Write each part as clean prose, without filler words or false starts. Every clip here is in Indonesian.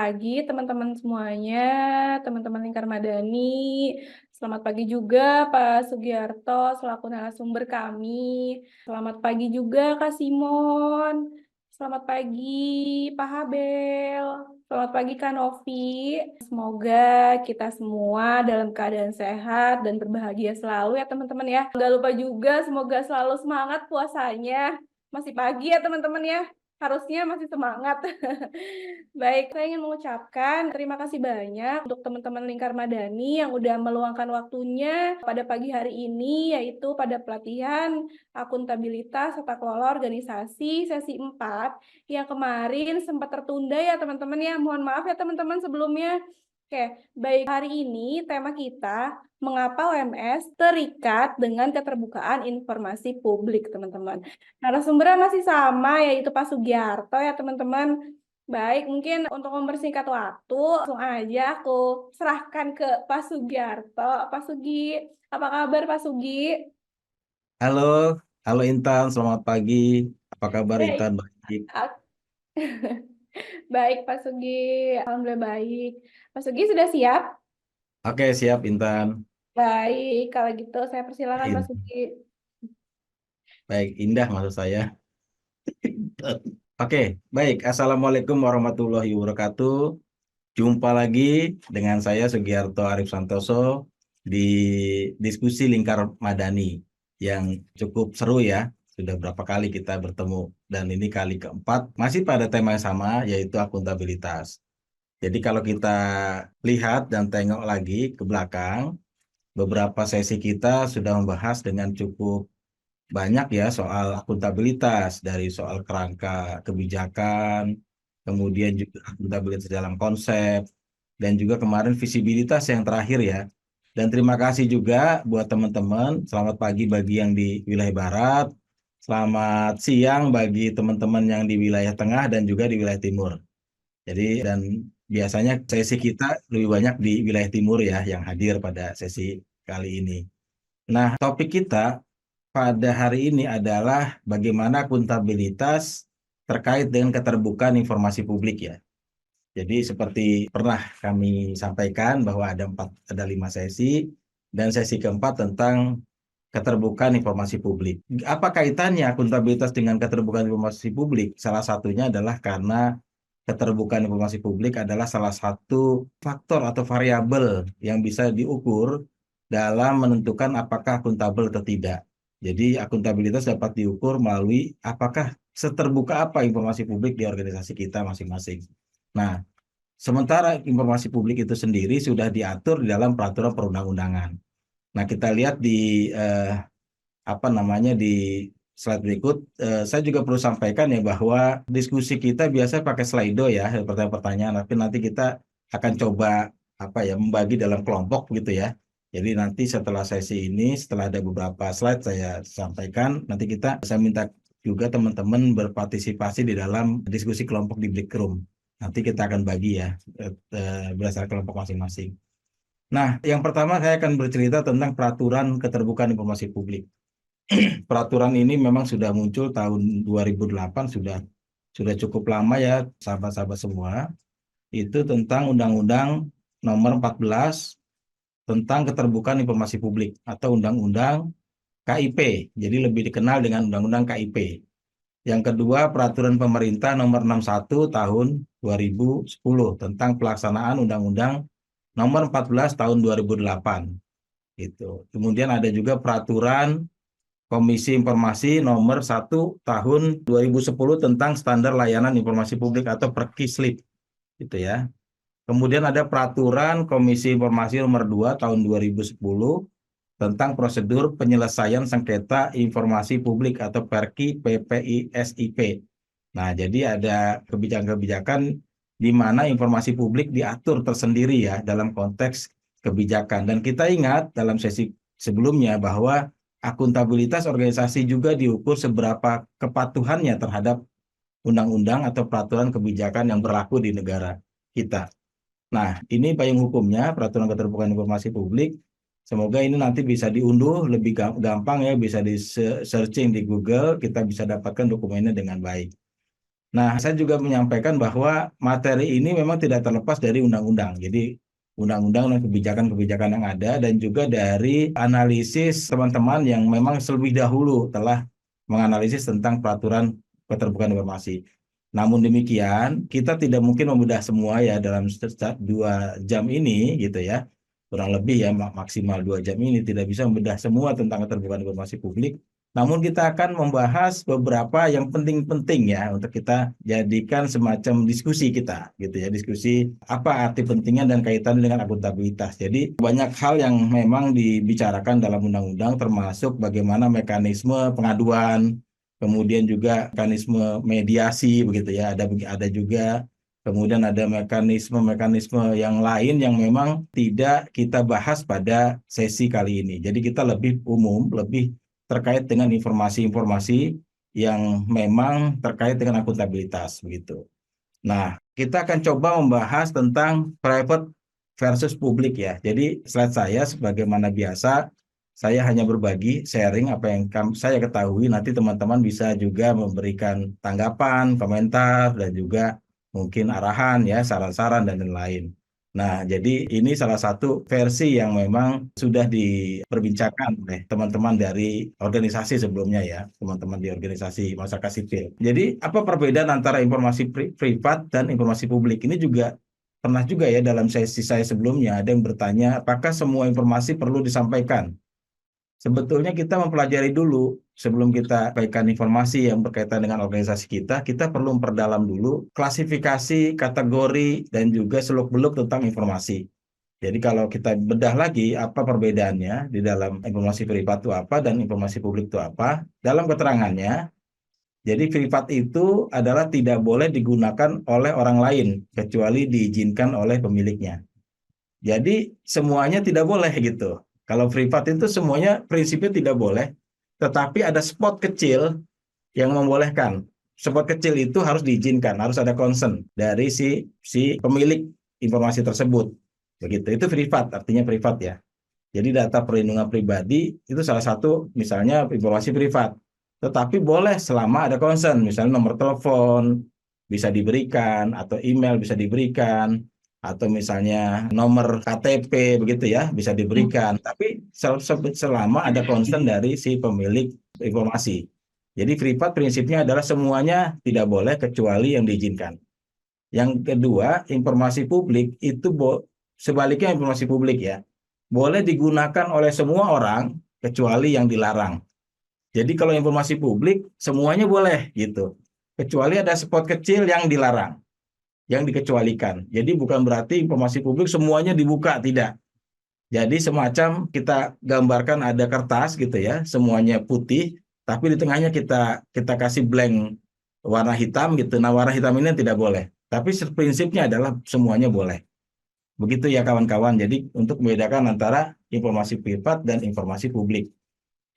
pagi teman-teman semuanya, teman-teman Lingkar Madani. Selamat pagi juga Pak Sugiarto selaku narasumber kami. Selamat pagi juga Kak Simon. Selamat pagi Pak Habel. Selamat pagi Kak Novi. Semoga kita semua dalam keadaan sehat dan berbahagia selalu ya teman-teman ya. Nggak lupa juga semoga selalu semangat puasanya. Masih pagi ya teman-teman ya. Harusnya masih semangat. Baik, saya ingin mengucapkan terima kasih banyak untuk teman-teman Lingkar Madani yang udah meluangkan waktunya pada pagi hari ini, yaitu pada pelatihan akuntabilitas tata kelola organisasi sesi 4 yang kemarin sempat tertunda ya teman-teman ya. Mohon maaf ya teman-teman sebelumnya. Oke, baik hari ini tema kita mengapa OMS terikat dengan keterbukaan informasi publik teman-teman. Narasumbernya masih sama yaitu Pak Sugiarto ya teman-teman. Baik, mungkin untuk mempersingkat waktu, langsung aja aku serahkan ke Pak Sugiarto. Pak Sugi, apa kabar Pak Sugi? Halo, halo Intan, selamat pagi. Apa kabar Intan? Baik, Baik. A- baik Pak Sugi. Alhamdulillah baik. Pak Sugi sudah siap? Oke, siap Intan. Baik, kalau gitu saya persilakan Pak Sugi. Baik, Indah maksud saya. Oke, baik. Assalamualaikum warahmatullahi wabarakatuh. Jumpa lagi dengan saya Sugiarto Arif Santoso di diskusi Lingkar Madani yang cukup seru ya. Sudah berapa kali kita bertemu dan ini kali keempat masih pada tema yang sama yaitu akuntabilitas. Jadi kalau kita lihat dan tengok lagi ke belakang, beberapa sesi kita sudah membahas dengan cukup banyak ya soal akuntabilitas, dari soal kerangka kebijakan, kemudian juga akuntabilitas dalam konsep, dan juga kemarin visibilitas yang terakhir ya. Dan terima kasih juga buat teman-teman, selamat pagi bagi yang di wilayah barat, selamat siang bagi teman-teman yang di wilayah tengah dan juga di wilayah timur. Jadi dan biasanya sesi kita lebih banyak di wilayah timur ya yang hadir pada sesi kali ini. Nah, topik kita pada hari ini adalah bagaimana akuntabilitas terkait dengan keterbukaan informasi publik ya. Jadi seperti pernah kami sampaikan bahwa ada 5 sesi dan sesi keempat tentang keterbukaan informasi publik. Apa kaitannya akuntabilitas dengan keterbukaan informasi publik? Salah satunya adalah karena keterbukaan informasi publik adalah salah satu faktor atau variabel yang bisa diukur dalam menentukan apakah akuntabel atau tidak. Jadi akuntabilitas dapat diukur melalui apakah seterbuka apa informasi publik di organisasi kita masing-masing. Nah, sementara informasi publik itu sendiri sudah diatur di dalam peraturan perundang-undangan. Nah, kita lihat di di slide berikut, saya juga perlu sampaikan ya bahwa diskusi kita biasa pakai Slido ya, pertanyaan-pertanyaan, tapi nanti kita akan coba membagi dalam kelompok gitu ya. Jadi nanti setelah sesi ini, setelah ada beberapa slide saya sampaikan, nanti saya minta juga teman-teman berpartisipasi di dalam diskusi kelompok di break room. Nanti kita akan bagi ya berdasarkan kelompok masing-masing. Nah, yang pertama saya akan bercerita tentang peraturan keterbukaan informasi publik. Peraturan ini memang sudah muncul tahun 2008, sudah cukup lama ya sahabat-sahabat semua. Itu tentang Undang-Undang Nomor 14 tentang keterbukaan informasi publik atau Undang-Undang KIP. Jadi lebih dikenal dengan Undang-Undang KIP. Yang kedua, Peraturan Pemerintah Nomor 61 Tahun 2010 tentang pelaksanaan Undang-Undang Nomor 14 Tahun 2008. Gitu. Kemudian ada juga Peraturan Komisi Informasi Nomor 1 Tahun 2010 tentang Standar Layanan Informasi Publik atau Perkislip, gitu ya. Kemudian ada Peraturan Komisi Informasi Nomor 2 Tahun 2010 tentang Prosedur Penyelesaian Sengketa Informasi Publik atau Perki PPI-SIP. Nah, jadi ada kebijakan-kebijakan di mana informasi publik diatur tersendiri ya dalam konteks kebijakan. Dan kita ingat dalam sesi sebelumnya bahwa akuntabilitas organisasi juga diukur seberapa kepatuhannya terhadap undang-undang atau peraturan kebijakan yang berlaku di negara kita. Nah, ini payung hukumnya, peraturan keterbukaan informasi publik. Semoga ini nanti bisa diunduh lebih gampang ya, bisa di searching di Google, kita bisa dapatkan dokumennya dengan baik. Nah, saya juga menyampaikan bahwa materi ini memang tidak terlepas dari undang-undang. Jadi, undang-undang dan kebijakan-kebijakan yang ada dan juga dari analisis teman-teman yang memang lebih dahulu telah menganalisis tentang peraturan keterbukaan informasi. Namun demikian, kita tidak mungkin membedah semua ya dalam 2 jam ini gitu ya. Kurang lebih ya maksimal 2 jam ini tidak bisa membedah semua tentang keterbukaan informasi publik. Namun kita akan membahas beberapa yang penting-penting ya untuk kita jadikan semacam diskusi kita gitu ya, diskusi apa arti pentingnya dan kaitannya dengan akuntabilitas. Jadi banyak hal yang memang dibicarakan dalam undang-undang termasuk bagaimana mekanisme pengaduan, kemudian juga mekanisme mediasi begitu ya, ada juga kemudian ada mekanisme-mekanisme yang lain yang memang tidak kita bahas pada sesi kali ini. Jadi kita lebih umum, lebih terkait dengan informasi-informasi yang memang terkait dengan akuntabilitas begitu. Nah, kita akan coba membahas tentang private versus publik ya. Jadi slide saya sebagaimana biasa, saya hanya berbagi, sharing apa yang saya ketahui. Nanti teman-teman bisa juga memberikan tanggapan, komentar, dan juga mungkin arahan ya, saran-saran dan lain-lain. Nah, jadi ini salah satu versi yang memang sudah diperbincangkan oleh teman-teman dari organisasi sebelumnya ya, teman-teman di organisasi masyarakat sipil. Jadi, apa perbedaan antara informasi privat dan informasi publik? Ini juga pernah juga ya dalam sesi saya sebelumnya ada yang bertanya, apakah semua informasi perlu disampaikan? Sebetulnya kita mempelajari dulu sebelum kita sampaikan informasi yang berkaitan dengan organisasi kita perlu memperdalam dulu klasifikasi, kategori, dan juga seluk-beluk tentang informasi. Jadi kalau kita bedah lagi apa perbedaannya di dalam informasi privat itu apa dan informasi publik itu apa, dalam keterangannya, jadi privat itu adalah tidak boleh digunakan oleh orang lain kecuali diizinkan oleh pemiliknya. Jadi semuanya tidak boleh gitu. Kalau privat itu semuanya prinsipnya tidak boleh, tetapi ada spot kecil yang membolehkan. Spot kecil itu harus diizinkan, harus ada consent dari si pemilik informasi tersebut. Begitu. Itu privat, artinya privat ya. Jadi data perlindungan pribadi itu salah satu misalnya informasi privat. Tetapi boleh selama ada consent, misalnya nomor telepon bisa diberikan atau email bisa diberikan atau misalnya nomor KTP begitu ya bisa diberikan. Tapi selama ada consent dari si pemilik informasi. Jadi privat prinsipnya adalah semuanya tidak boleh kecuali yang diizinkan. Yang kedua, informasi publik itu sebaliknya informasi publik ya boleh digunakan oleh semua orang kecuali yang dilarang. Jadi kalau informasi publik semuanya boleh gitu. Kecuali ada spot kecil yang dilarang, yang dikecualikan. Jadi bukan berarti informasi publik semuanya dibuka, tidak. Jadi semacam kita gambarkan ada kertas gitu ya, semuanya putih, tapi di tengahnya kita kasih blank warna hitam gitu. Nah, warna hitam ini tidak boleh. Tapi prinsipnya adalah semuanya boleh. Begitu ya kawan-kawan. Jadi untuk membedakan antara informasi privat dan informasi publik.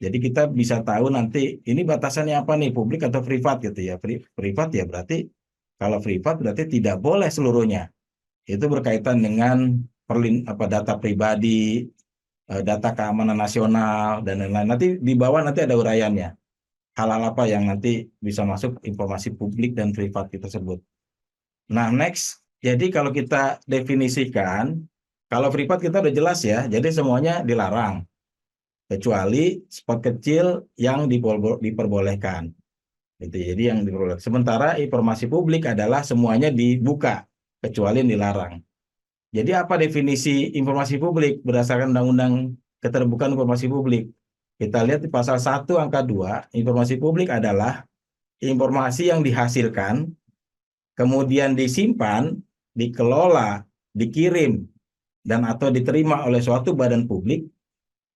Jadi kita bisa tahu nanti ini batasannya apa nih, publik atau privat gitu ya. Privat ya berarti kalau privat berarti tidak boleh seluruhnya. Itu berkaitan dengan data pribadi, data keamanan nasional dan lain-lain. Nanti di bawah nanti ada uraiannya. Hal-hal apa yang nanti bisa masuk informasi publik dan privat tersebut. Nah, next. Jadi kalau kita definisikan, kalau privat kita udah jelas ya, jadi semuanya dilarang. Kecuali spot kecil yang diperbolehkan. Gitu, jadi yang diperbolehkan. Sementara informasi publik adalah semuanya dibuka, kecuali yang dilarang. Jadi apa definisi informasi publik berdasarkan Undang-Undang Keterbukaan Informasi Publik? Kita lihat di pasal 1 angka 2, informasi publik adalah informasi yang dihasilkan, kemudian disimpan, dikelola, dikirim, dan atau diterima oleh suatu badan publik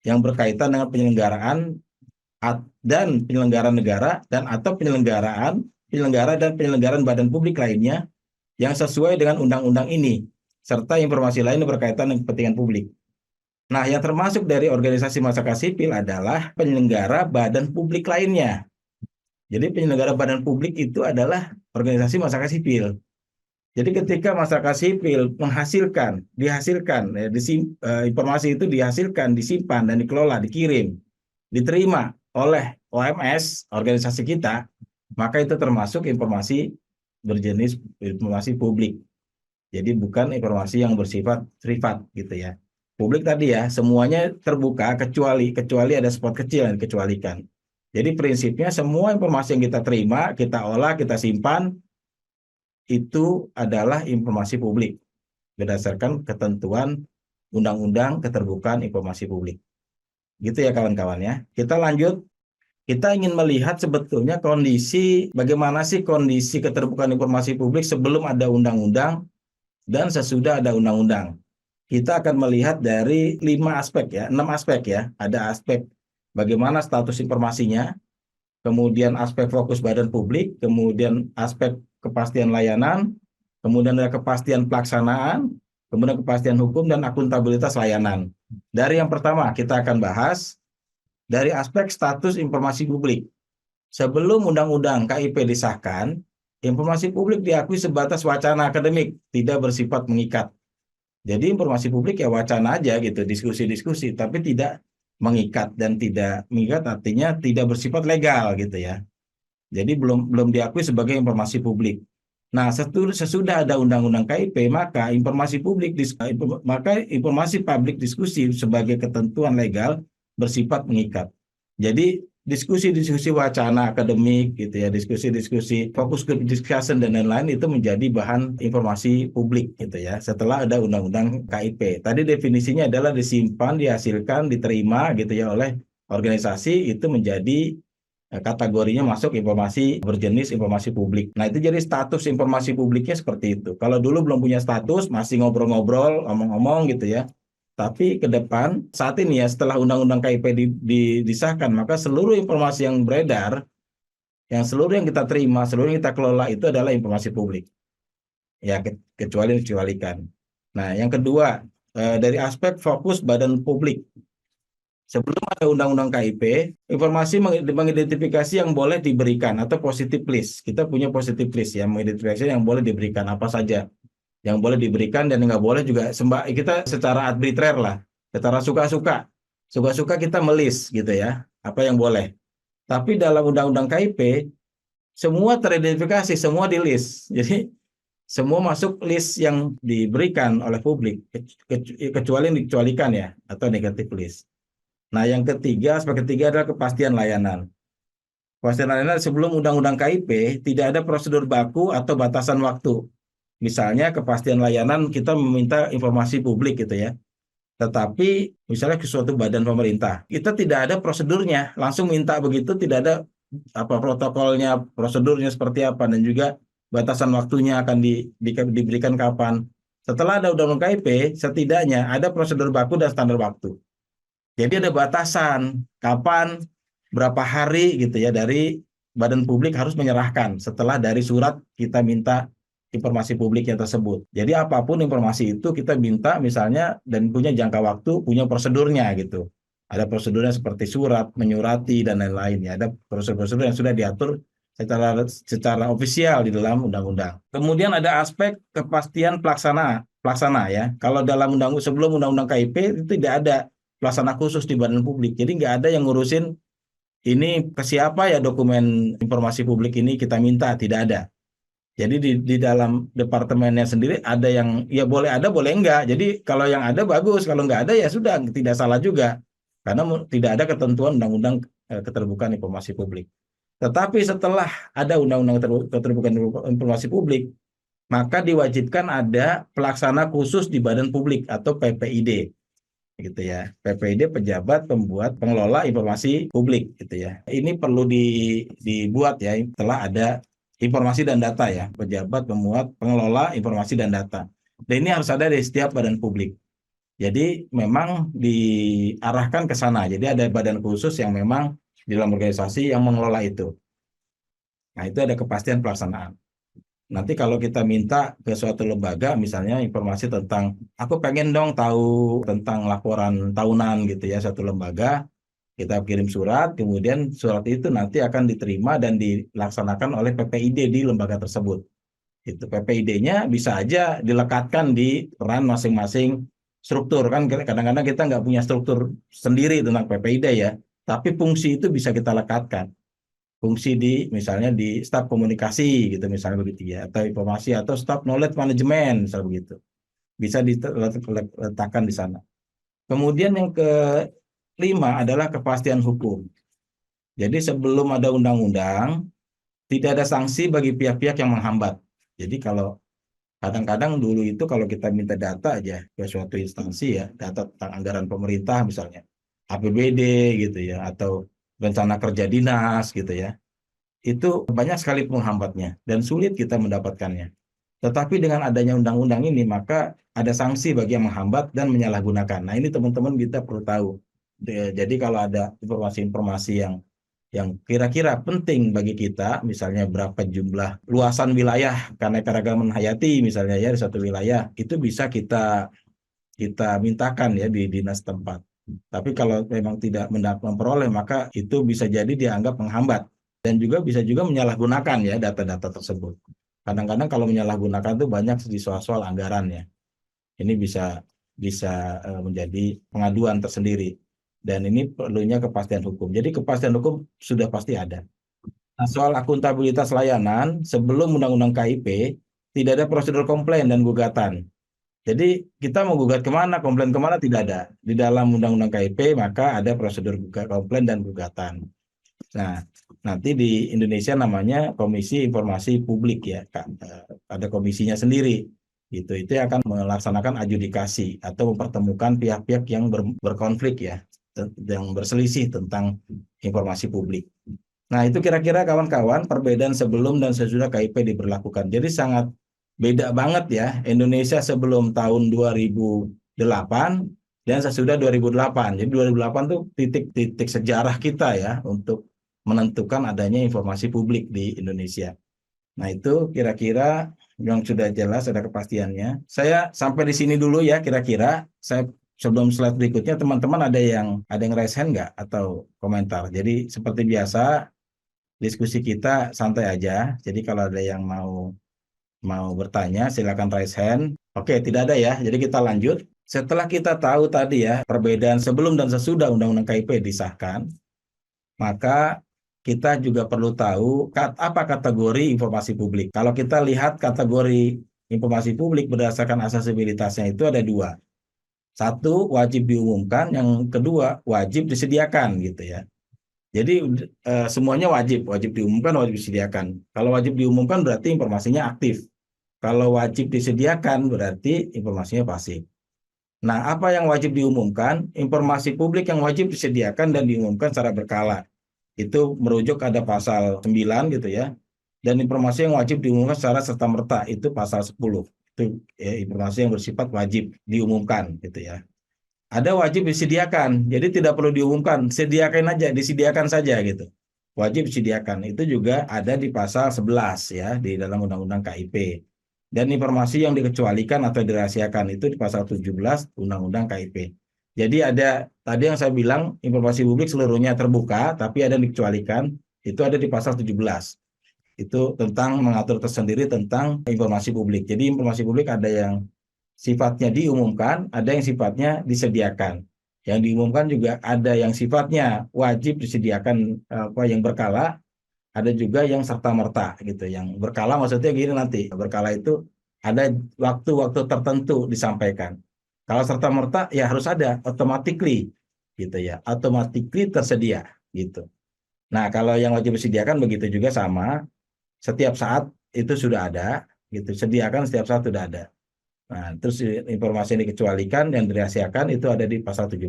yang berkaitan dengan penyelenggaraan dan penyelenggaraan negara dan atau penyelenggaraan badan publik lainnya yang sesuai dengan undang-undang ini, serta informasi lain yang berkaitan dengan kepentingan publik. Nah, yang termasuk dari organisasi masyarakat sipil adalah penyelenggara badan publik lainnya. Jadi penyelenggara badan publik itu adalah organisasi masyarakat sipil. Jadi ketika masyarakat sipil informasi itu dihasilkan, disimpan, dan dikelola, dikirim, diterima oleh OMS, organisasi kita, maka itu termasuk informasi berjenis informasi publik. Jadi bukan informasi yang bersifat privat gitu ya. Publik tadi ya, semuanya terbuka kecuali ada spot kecil yang dikecualikan. Jadi prinsipnya semua informasi yang kita terima, kita olah, kita simpan, itu adalah informasi publik berdasarkan ketentuan Undang-Undang Keterbukaan Informasi Publik. Gitu ya kawan-kawan ya. Kita lanjut. Kita ingin melihat sebetulnya bagaimana sih kondisi keterbukaan informasi publik sebelum ada undang-undang dan sesudah ada undang-undang. Kita akan melihat dari 6 aspek ya. Ada aspek bagaimana status informasinya, kemudian aspek fokus badan publik, kemudian aspek kepastian layanan, kemudian ada kepastian pelaksanaan, kemudian kepastian hukum dan akuntabilitas layanan. Dari yang pertama kita akan bahas dari aspek status informasi publik. Sebelum Undang-Undang KIP disahkan, informasi publik diakui sebatas wacana akademik, tidak bersifat mengikat. Jadi informasi publik ya wacana aja gitu, diskusi-diskusi, tapi tidak mengikat, dan tidak mengikat artinya tidak bersifat legal gitu ya. Jadi belum diakui sebagai informasi publik. Nah, sesudah ada Undang-Undang KIP, maka informasi publik diskusi sebagai ketentuan legal bersifat mengikat. Jadi diskusi-diskusi wacana akademik gitu ya, diskusi-diskusi fokus group discussion dan lain-lain itu menjadi bahan informasi publik gitu ya setelah ada Undang-Undang KIP. Tadi definisinya adalah disimpan, dihasilkan, diterima gitu ya oleh organisasi, itu menjadi kategorinya masuk informasi berjenis informasi publik. Nah, itu jadi status informasi publiknya seperti itu. Kalau dulu belum punya status, masih ngobrol-ngobrol, omong-omong gitu ya. Tapi ke depan, saat ini ya setelah Undang-Undang KIP disahkan, maka seluruh informasi yang beredar, seluruh yang kita terima, seluruh yang kita kelola itu adalah informasi publik. Ya, kecuali dikecualikan. Nah, yang kedua, dari aspek fokus badan publik. Sebelum ada Undang-Undang KIP, informasi mengidentifikasi yang boleh diberikan atau positive list. Kita punya positive list ya, mengidentifikasi yang boleh diberikan apa saja. Yang boleh diberikan dan nggak boleh juga kita secara arbitrary lah, secara suka-suka. Suka-suka kita melis gitu ya, apa yang boleh. Tapi dalam Undang-Undang KIP, semua teridentifikasi, semua di list. Jadi semua masuk list yang diberikan oleh publik, kecuali yang dikecualikan ya, atau negatif list. Nah, aspek ketiga adalah kepastian layanan. Kepastian layanan sebelum Undang-Undang KIP tidak ada prosedur baku atau batasan waktu. Misalnya kepastian layanan kita meminta informasi publik gitu ya. Tetapi misalnya ke suatu badan pemerintah, kita tidak ada prosedurnya, langsung minta begitu, tidak ada apa protokolnya, prosedurnya seperti apa, dan juga batasan waktunya akan diberikan kapan. Setelah ada Undang-Undang KIP, setidaknya ada prosedur baku dan standar waktu. Jadi ada batasan kapan, berapa hari gitu ya dari badan publik harus menyerahkan setelah dari surat kita minta informasi publiknya tersebut. Jadi apapun informasi itu kita minta misalnya dan punya jangka waktu, punya prosedurnya gitu. Ada prosedurnya seperti surat, menyurati dan lain-lain ya. Ada prosedur-prosedur yang sudah diatur secara ofisial di dalam undang-undang. Kemudian ada aspek kepastian pelaksana ya. Kalau dalam sebelum undang-undang KIP itu tidak ada pelaksana khusus di badan publik. Jadi nggak ada yang ngurusin ini ke siapa ya dokumen informasi publik ini kita minta, tidak ada. Jadi di dalam departemennya sendiri ada yang ya boleh ada, boleh enggak. Jadi kalau yang ada bagus, kalau nggak ada ya sudah, tidak salah juga. Karena tidak ada ketentuan Undang-Undang Keterbukaan Informasi Publik. Tetapi setelah ada Undang-Undang Keterbukaan Informasi Publik, maka diwajibkan ada pelaksana khusus di badan publik atau PPID. Gitu ya, PPID pejabat pembuat pengelola informasi publik gitu ya. Ini perlu dibuat ya setelah ada informasi dan data ya, pejabat pembuat pengelola informasi dan data. Dan ini harus ada di setiap badan publik. Jadi memang diarahkan ke sana. Jadi ada badan khusus yang memang di dalam organisasi yang mengelola itu. Nah, itu ada kepastian pelaksanaan. Nanti kalau kita minta ke suatu lembaga, misalnya informasi tentang, aku pengen dong tahu tentang laporan tahunan gitu ya, satu lembaga, kita kirim surat, kemudian surat itu nanti akan diterima dan dilaksanakan oleh PPID di lembaga tersebut. Itu PPID-nya bisa aja dilekatkan di peran masing-masing struktur, kan kadang-kadang kita nggak punya struktur sendiri tentang PPID ya, tapi fungsi itu bisa kita lekatkan. fungsi di misalnya di staf komunikasi gitu misalnya begitu ya, atau informasi atau staf knowledge management misalnya begitu. Bisa diletakkan di sana. Kemudian yang kelima adalah kepastian hukum. Jadi sebelum ada undang-undang, tidak ada sanksi bagi pihak-pihak yang menghambat. Jadi kalau kadang-kadang dulu itu kalau kita minta data aja ke suatu instansi ya, data tentang anggaran pemerintah misalnya, APBD gitu ya, atau rencana kerja dinas gitu ya, itu banyak sekali penghambatnya dan sulit kita mendapatkannya. Tetapi dengan adanya undang-undang ini, maka ada sanksi bagi yang menghambat dan menyalahgunakan. Nah, ini teman-teman kita perlu tahu. Jadi kalau ada informasi-informasi yang kira-kira penting bagi kita, misalnya berapa jumlah luasan wilayah keanekaragaman hayati misalnya ya di satu wilayah, itu bisa kita mintakan ya di dinas tempat. Tapi kalau memang tidak memperoleh, maka itu bisa jadi dianggap menghambat dan juga bisa juga menyalahgunakan ya data-data tersebut. Kadang-kadang kalau menyalahgunakan itu banyak di soal-soal anggaran ya. Ini bisa menjadi pengaduan tersendiri. Dan ini perlunya kepastian hukum. Jadi kepastian hukum sudah pasti ada. Nah, soal akuntabilitas layanan, sebelum Undang-Undang KIP, tidak ada prosedur komplain dan gugatan. Jadi kita mau gugat kemana, komplain kemana, tidak ada. Di dalam Undang-Undang KIP, maka ada prosedur komplain dan gugatan. Nah, nanti di Indonesia namanya Komisi Informasi Publik ya, Kak. Ada komisinya sendiri. Itu yang akan melaksanakan adjudikasi atau mempertemukan pihak-pihak yang berkonflik ya, yang berselisih tentang informasi publik. Nah, itu kira-kira kawan-kawan perbedaan sebelum dan sesudah KIP diberlakukan. Jadi sangat beda banget ya Indonesia sebelum tahun 2008 dan sesudah 2008. Jadi 2008 tuh titik sejarah kita ya untuk menentukan adanya informasi publik di Indonesia. Nah, itu kira-kira yang sudah jelas ada kepastiannya. Saya sampai di sini dulu ya kira-kira. Saya sebelum slide berikutnya teman-teman ada yang raise hand nggak atau komentar. Jadi seperti biasa diskusi kita santai aja. Jadi kalau ada yang mau bertanya silakan raise hand. Oke, tidak ada ya. Jadi kita lanjut. Setelah kita tahu tadi ya perbedaan sebelum dan sesudah Undang-Undang KIP disahkan, maka kita juga perlu tahu apa kategori informasi publik. Kalau kita lihat kategori informasi publik berdasarkan aksesibilitasnya itu ada dua. Satu, wajib diumumkan, yang kedua, wajib disediakan gitu ya. Jadi semuanya wajib diumumkan, wajib disediakan. Kalau wajib diumumkan berarti informasinya aktif. Kalau wajib disediakan berarti informasinya pasif. Nah, apa yang wajib diumumkan? Informasi publik yang wajib disediakan dan diumumkan secara berkala. Itu merujuk ada pasal 9 gitu ya. Dan informasi yang wajib diumumkan secara serta-merta itu pasal 10. Itu ya, informasi yang bersifat wajib diumumkan gitu ya. Ada wajib disediakan, jadi tidak perlu diumumkan, sediakan aja, disediakan saja gitu. Wajib disediakan, itu juga ada di pasal 11 ya, di dalam Undang-Undang KIP. Dan informasi yang dikecualikan atau dirahasiakan itu di pasal 17 Undang-Undang KIP. Jadi ada, tadi yang saya bilang, informasi publik seluruhnya terbuka, tapi ada yang dikecualikan, itu ada di pasal 17. Itu tentang mengatur tersendiri tentang informasi publik. Jadi informasi publik ada yang sifatnya diumumkan, ada yang sifatnya disediakan. Yang diumumkan juga ada yang sifatnya wajib disediakan yang berkala, ada juga yang serta-merta gitu. Yang berkala maksudnya gini nanti, berkala itu ada waktu-waktu tertentu disampaikan. Kalau serta-merta ya harus ada automatically gitu ya, automatically tersedia gitu. Nah, kalau yang wajib disediakan begitu juga sama, setiap saat itu sudah ada gitu, sediakan setiap saat sudah ada. Nah, terus informasi yang dikecualikan yang dirahasiakan itu ada di pasal 17.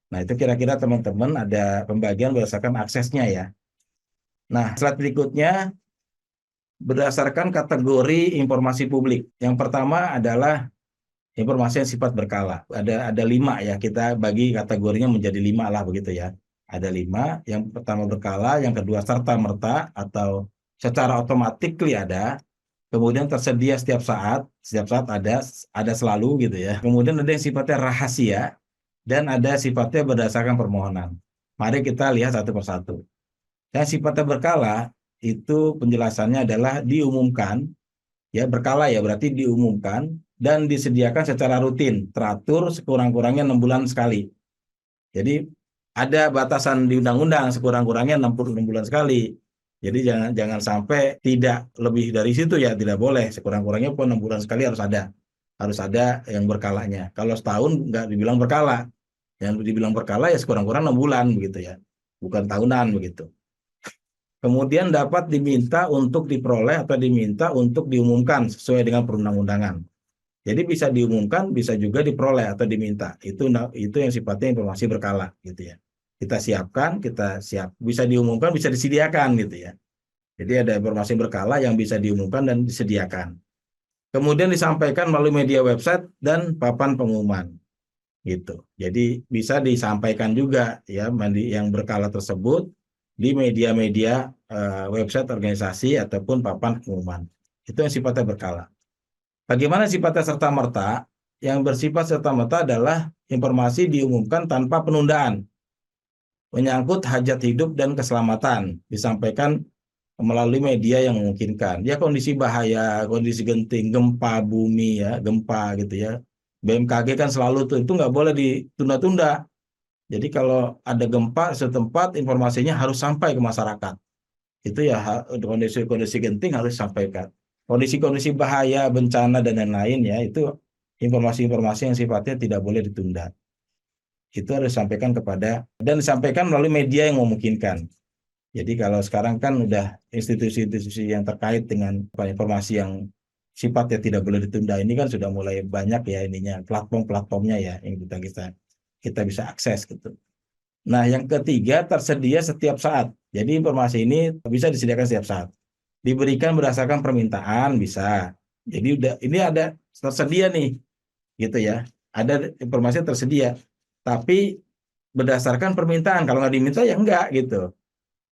Nah, itu kira-kira teman-teman ada pembagian berdasarkan aksesnya ya. Nah, slide berikutnya berdasarkan kategori informasi publik. Yang pertama adalah informasi yang sifat berkala. Ada 5 ya, kita bagi kategorinya menjadi 5 lah begitu ya. Ada 5, yang pertama berkala, yang kedua serta-merta atau secara otomatis ada, kemudian tersedia setiap saat ada selalu gitu ya. Kemudian ada yang sifatnya rahasia dan ada sifatnya berdasarkan permohonan. Mari kita lihat satu persatu. Yang sifatnya berkala itu penjelasannya adalah diumumkan ya, berkala ya berarti diumumkan dan disediakan secara rutin, teratur sekurang-kurangnya 6 bulan sekali. Jadi ada batasan di undang-undang sekurang-kurangnya 6 bulan sekali. Jadi jangan sampai tidak lebih dari situ ya, tidak boleh. Sekurang-kurangnya pun 6 bulan sekali harus ada yang berkalanya. Kalau setahun nggak dibilang berkala, yang dibilang berkala ya sekurang-kurang 6 bulan begitu ya, bukan tahunan begitu. Kemudian dapat diminta untuk diperoleh atau diminta untuk diumumkan sesuai dengan perundang-undangan. Jadi bisa diumumkan, bisa juga diperoleh atau diminta. Itu yang sifatnya informasi berkala gitu ya. Kita siapkan, bisa diumumkan, bisa disediakan gitu ya. Jadi ada informasi berkala yang bisa diumumkan dan disediakan. Kemudian disampaikan melalui media website dan papan pengumuman gitu. Jadi bisa disampaikan juga ya yang berkala tersebut di media-media website organisasi ataupun papan pengumuman. Itu yang sifatnya berkala. Bagaimana sifatnya serta-merta? Yang bersifat serta-merta adalah informasi diumumkan tanpa penundaan, menyangkut hajat hidup dan keselamatan, disampaikan melalui media yang memungkinkan. Ya kondisi bahaya, kondisi genting, gempa bumi ya, gempa gitu ya. BMKG kan selalu tuh, itu nggak boleh ditunda-tunda. Jadi kalau ada gempa setempat, informasinya harus sampai ke masyarakat. Itu ya kondisi-kondisi genting harus disampaikan. Kondisi-kondisi bahaya, bencana dan lain-lain ya, itu informasi-informasi yang sifatnya tidak boleh ditunda. Itu harus disampaikan dan disampaikan melalui media yang memungkinkan. Jadi kalau sekarang kan udah institusi-institusi yang terkait dengan informasi yang sifatnya tidak boleh ditunda ini kan sudah mulai banyak ya ininya platform-platformnya ya yang kita bisa akses gitu. Nah, yang ketiga tersedia setiap saat. Jadi informasi ini bisa disediakan setiap saat. Diberikan berdasarkan permintaan bisa. Jadi ini ada tersedia nih gitu ya. Ada informasi tersedia. Tapi berdasarkan permintaan. Kalau nggak diminta ya enggak gitu.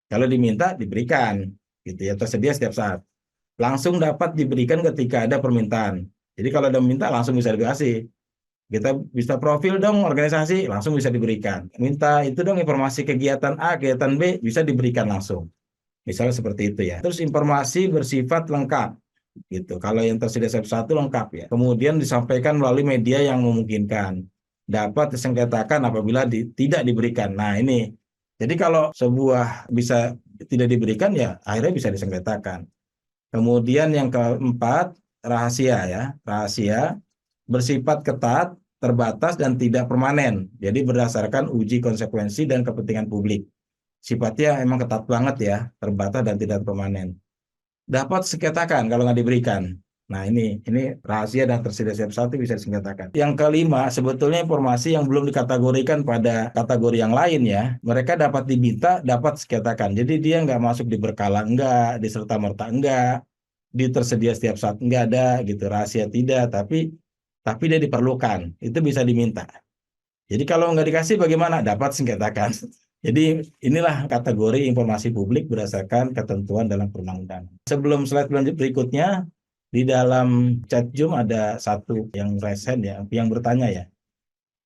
Kalau diminta diberikan gitu ya, tersedia setiap saat. Langsung dapat diberikan ketika ada permintaan. Jadi kalau ada minta langsung bisa dikasih. Kita bisa profil dong organisasi, langsung bisa diberikan. Minta itu dong informasi kegiatan A, kegiatan B, bisa diberikan langsung. Misalnya seperti itu ya. Terus informasi bersifat lengkap gitu. Kalau yang tersedia satu lengkap ya. Kemudian disampaikan melalui media yang memungkinkan. Dapat disengketakan apabila tidak diberikan. Nah, ini. Jadi kalau sebuah bisa tidak diberikan ya akhirnya bisa disengketakan. Kemudian yang keempat, rahasia ya. Rahasia bersifat ketat, terbatas dan tidak permanen. Jadi berdasarkan uji konsekuensi dan kepentingan publik. Sifatnya emang ketat banget ya, terbatas dan tidak permanen. Dapat disengketakan kalau nggak diberikan. Nah ini rahasia dan tersedia setiap satu bisa disengketakan. Yang kelima, sebetulnya informasi yang belum dikategorikan pada kategori yang lain ya, mereka dapat diminta, dapat disengketakan. Jadi dia nggak masuk di berkala enggak, di serta-merta enggak, di tersedia setiap saat enggak ada gitu, rahasia tidak, tapi dia diperlukan, itu bisa diminta. Jadi kalau nggak dikasih bagaimana? Dapat sengketakan. Jadi inilah kategori informasi publik berdasarkan ketentuan dalam perundang-undangan. Sebelum slide berikutnya, di dalam chat Zoom ada satu yang resen ya, yang bertanya ya.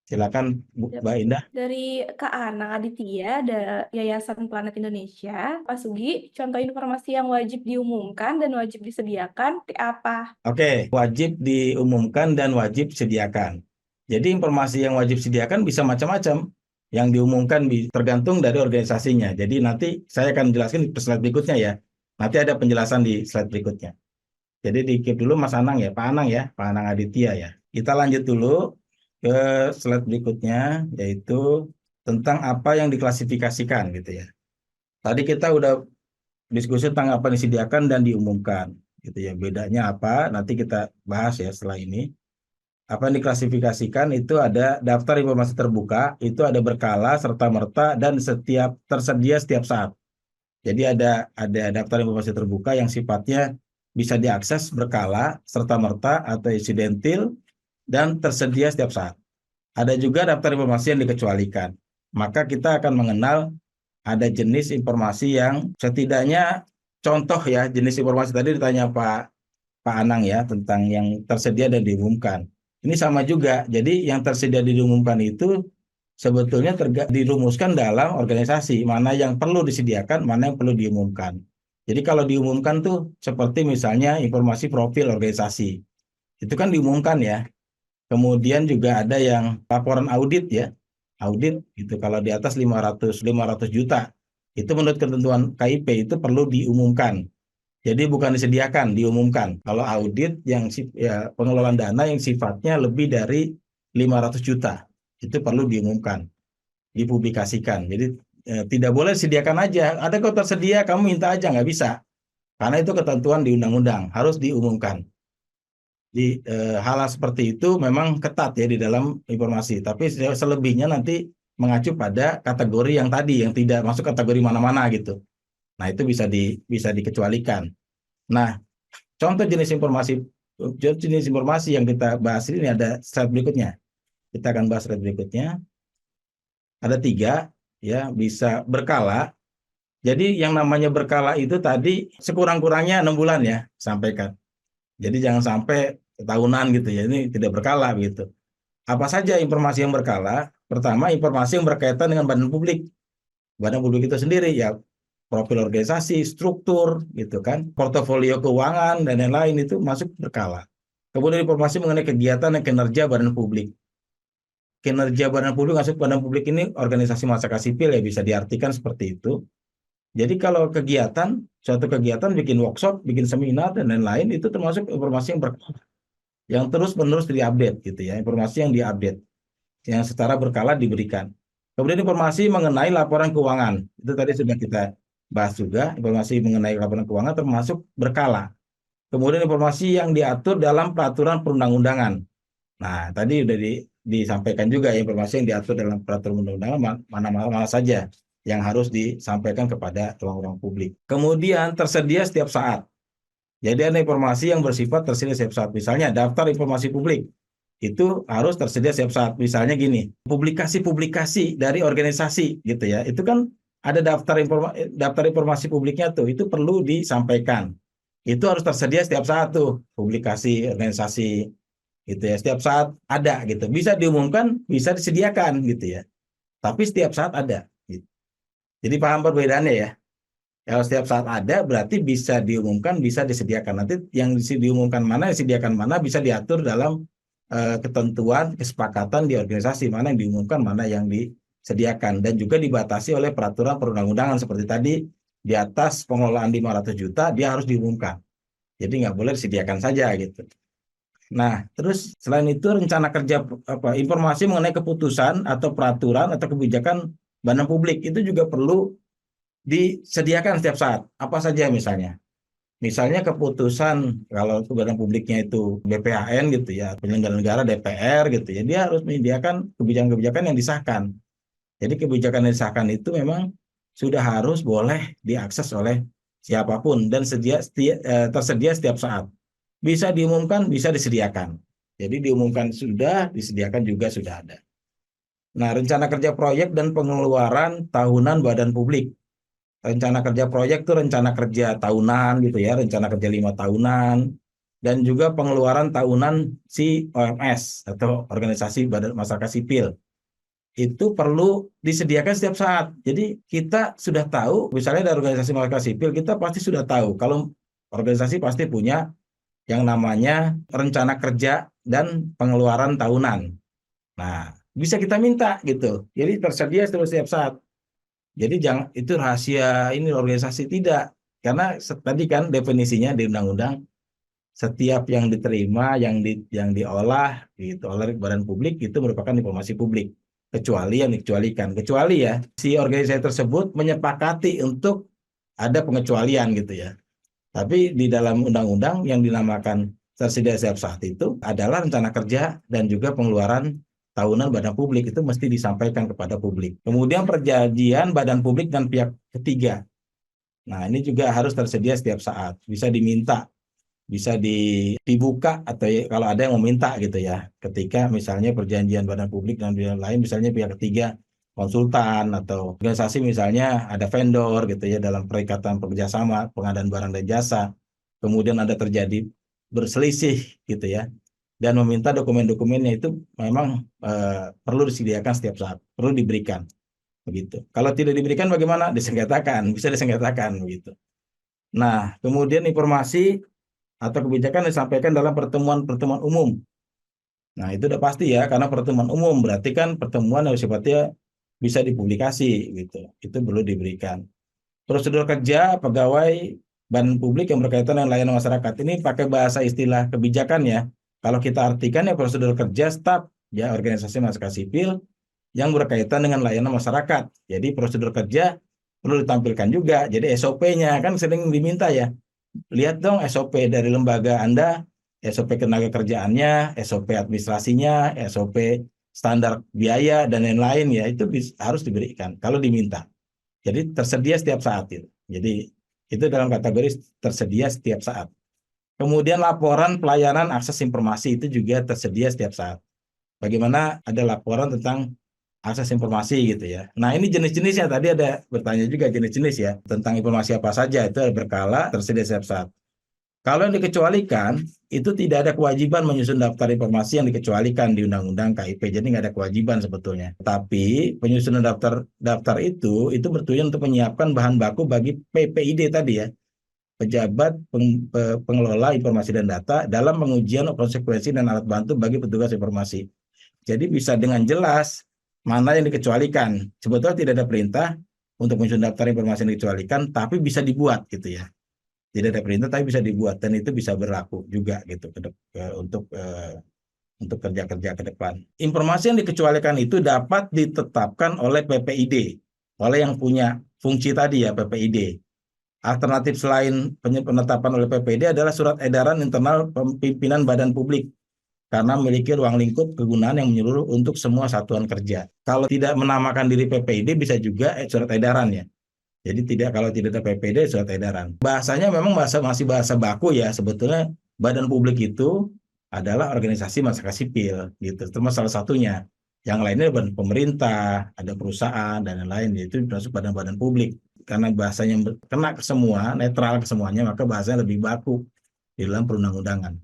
Silakan Mbak Indah. Dari Kak Anang Aditya, ada Yayasan Planet Indonesia. Pak Sugi, contoh informasi yang wajib diumumkan dan wajib disediakan apa? Oke, wajib diumumkan dan wajib sediakan. Jadi informasi yang wajib sediakan bisa macam-macam. Yang diumumkan tergantung dari organisasinya. Jadi nanti saya akan jelaskan di slide berikutnya ya. Nanti ada penjelasan di slide berikutnya. Jadi di-keep dulu Mas Anang ya, Pak Anang ya, Pak Anang Aditya ya. Kita lanjut dulu ke slide berikutnya, yaitu tentang apa yang diklasifikasikan gitu ya. Tadi kita udah diskusi tentang apa yang disediakan dan diumumkan gitu ya. Bedanya apa? Nanti kita bahas ya setelah ini. Apa yang diklasifikasikan itu ada daftar informasi terbuka, itu ada berkala serta merta dan tersedia setiap saat. Jadi ada daftar informasi terbuka yang sifatnya bisa diakses berkala serta merta atau insidentil dan tersedia setiap saat. Ada juga daftar informasi yang dikecualikan. Maka kita akan mengenal ada jenis informasi yang setidaknya contoh ya, jenis informasi tadi ditanya Pak Anang ya tentang yang tersedia dan diumumkan. Ini sama juga. Jadi yang tersedia diumumkan itu sebetulnya dirumuskan dalam organisasi, mana yang perlu disediakan, mana yang perlu diumumkan. Jadi kalau diumumkan tuh seperti misalnya informasi profil organisasi. Itu kan diumumkan ya. Kemudian juga ada yang laporan audit ya. Audit itu kalau di atas 500 juta. Itu menurut ketentuan KIP itu perlu diumumkan. Jadi bukan disediakan, diumumkan. Kalau audit ya, pengelolaan dana yang sifatnya lebih dari 500 juta, itu perlu diumumkan, dipublikasikan. Jadi tidak boleh sediakan aja. Ada kok tersedia, kamu minta aja, nggak bisa. Karena itu ketentuan di undang-undang, harus diumumkan. Di hal seperti itu memang ketat ya di dalam informasi. Tapi selebihnya nanti mengacu pada kategori yang tadi, yang tidak masuk kategori mana-mana gitu. Nah itu bisa dikecualikan. Nah, contoh jenis informasi yang kita bahas ini ada slide berikutnya. Kita akan bahas slide berikutnya. Ada 3, ya, bisa berkala. Jadi yang namanya berkala itu tadi sekurang-kurangnya 6 bulan ya, sampaikan. Jadi jangan sampai tahunan gitu ya, ini tidak berkala gitu. Apa saja informasi yang berkala? Pertama, informasi yang berkaitan dengan badan publik. Badan publik itu sendiri ya, profil organisasi, struktur, gitu kan, portofolio keuangan dan lain-lain itu masuk berkala. Kemudian informasi mengenai kegiatan dan kinerja badan publik. Kinerja badan publik masuk badan publik ini organisasi masyarakat sipil ya, bisa diartikan seperti itu. Jadi kalau suatu kegiatan bikin workshop, bikin seminar dan lain-lain itu termasuk informasi yang terus-menerus diupdate gitu ya, informasi yang diupdate yang secara berkala diberikan. Kemudian informasi mengenai laporan keuangan, itu tadi sudah kita bahas juga, informasi mengenai laporan keuangan termasuk berkala. Kemudian informasi yang diatur dalam peraturan perundang-undangan. Nah, tadi sudah disampaikan juga informasi yang diatur dalam peraturan perundang-undangan mana-mana saja yang harus disampaikan kepada ruang-ruang publik. Kemudian tersedia setiap saat. Jadi ada informasi yang bersifat tersedia setiap saat. Misalnya daftar informasi publik itu harus tersedia setiap saat. Misalnya gini, publikasi-publikasi dari organisasi gitu ya. Itu kan ada daftar informasi publiknya tuh, itu perlu disampaikan. Itu harus tersedia setiap saat tuh, publikasi organisasi gitu ya. Setiap saat ada gitu. Bisa diumumkan, bisa disediakan gitu ya. Tapi setiap saat ada gitu. Jadi paham perbedaannya ya. Kalau setiap saat ada berarti bisa diumumkan, bisa disediakan. Nanti yang diumumkan mana, disediakan mana bisa diatur dalam ketentuan kesepakatan di organisasi, mana yang diumumkan, mana yang disediakan, dan juga dibatasi oleh peraturan perundang-undangan seperti tadi, di atas pengelolaan 500 juta dia harus diumumkan. Jadi nggak boleh disediakan saja gitu. Nah, terus selain itu rencana kerja informasi mengenai keputusan atau peraturan atau kebijakan badan publik itu juga perlu disediakan setiap saat. Apa saja misalnya? Misalnya keputusan kalau badan publiknya itu BPHN gitu ya, penyelenggara negara DPR gitu ya, dia harus menyediakan kebijakan-kebijakan yang disahkan. Jadi kebijakan yang disahkan itu memang sudah harus boleh diakses oleh siapapun dan tersedia setiap saat. Bisa diumumkan, bisa disediakan. Jadi diumumkan sudah, disediakan juga sudah ada. Nah, rencana kerja proyek dan pengeluaran tahunan badan publik. Rencana kerja proyek itu rencana kerja tahunan gitu ya, rencana kerja 5 tahunan, dan juga pengeluaran tahunan si OMS atau organisasi badan masyarakat sipil. Itu perlu disediakan setiap saat. Jadi kita sudah tahu, misalnya dari organisasi masyarakat sipil, kita pasti sudah tahu kalau organisasi pasti punya yang namanya rencana kerja dan pengeluaran tahunan. Nah, bisa kita minta gitu. Jadi tersedia setiap saat. Jadi jangan itu rahasia ini organisasi, tidak. Karena tadi kan definisinya di undang-undang, setiap yang diterima, yang diolah gitu oleh badan publik itu merupakan informasi publik. Kecuali yang dikecualikan. Kecuali ya si organisasi tersebut menyepakati untuk ada pengecualian gitu ya. Tapi di dalam undang-undang yang dinamakan tersedia setiap saat itu adalah rencana kerja dan juga pengeluaran tahunan badan publik itu mesti disampaikan kepada publik. Kemudian perjanjian badan publik dan pihak ketiga. Nah, ini juga harus tersedia setiap saat. Bisa diminta, bisa dibuka atau kalau ada yang meminta gitu ya. Ketika misalnya perjanjian badan publik dan pihak lain, misalnya pihak ketiga konsultan atau organisasi misalnya ada vendor gitu ya dalam perikatan kerjasama pengadaan barang dan jasa, kemudian ada terjadi berselisih gitu ya, dan meminta dokumen-dokumennya itu memang perlu disediakan setiap saat, perlu diberikan begitu. Kalau tidak diberikan bagaimana? Disengketakan, bisa disengketakan begitu. Nah, kemudian informasi atau kebijakan disampaikan dalam pertemuan-pertemuan umum. Nah, itu udah pasti ya, karena pertemuan umum berarti kan pertemuan yang sifatnya bisa dipublikasi gitu. Itu perlu diberikan. prosedur kerja pegawai badan publik yang berkaitan dengan layanan masyarakat. Ini pakai bahasa istilah kebijakan ya. Kalau kita artikan ya prosedur kerja staf ya organisasi masyarakat sipil yang berkaitan dengan layanan masyarakat. Jadi prosedur kerja perlu ditampilkan juga. Jadi SOP-nya kan sering diminta ya. Lihat dong SOP dari lembaga Anda, SOP tenaga kerjaannya, SOP administrasinya, SOP standar biaya dan lain-lain ya itu harus diberikan kalau diminta. Jadi tersedia setiap saat itu. Jadi itu dalam kategori tersedia setiap saat. Kemudian laporan pelayanan akses informasi itu juga tersedia setiap saat. Bagaimana ada laporan tentang akses informasi gitu ya. Nah ini jenis-jenisnya tadi ada bertanya juga jenis-jenis ya tentang informasi apa saja itu berkala tersedia setiap saat. Kalau yang dikecualikan, itu tidak ada kewajiban menyusun daftar informasi yang dikecualikan di Undang-Undang KIP. Jadi nggak ada kewajiban sebetulnya. Tapi penyusunan daftar itu bertujuan untuk menyiapkan bahan baku bagi PPID tadi ya, pejabat pengelola informasi dan data dalam pengujian konsekuensi dan alat bantu bagi petugas informasi. Jadi bisa dengan jelas mana yang dikecualikan. Sebetulnya tidak ada perintah untuk menyusun daftar informasi yang dikecualikan, tapi bisa dibuat gitu ya. Tidak ada perintah tapi bisa dibuat dan itu bisa berlaku juga gitu untuk kerja-kerja ke depan. Informasi yang dikecualikan itu dapat ditetapkan oleh PPID, oleh yang punya fungsi tadi ya PPID. Alternatif selain penetapan oleh PPID adalah surat edaran internal pimpinan badan publik karena memiliki ruang lingkup kegunaan yang menyeluruh untuk semua satuan kerja. Kalau tidak menamakan diri PPID bisa juga surat edaran ya. Jadi kalau tidak ada PPD surat edaran. Bahasanya memang masih bahasa baku ya. Sebetulnya badan publik itu adalah organisasi masyarakat sipil gitu. Termasuk salah satunya. Yang lainnya ada pemerintah, ada perusahaan dan lain-lain. Itu termasuk badan-badan publik. Karena bahasanya kena ke semua, netral ke semuanya, maka bahasanya lebih baku di dalam perundang-undangan.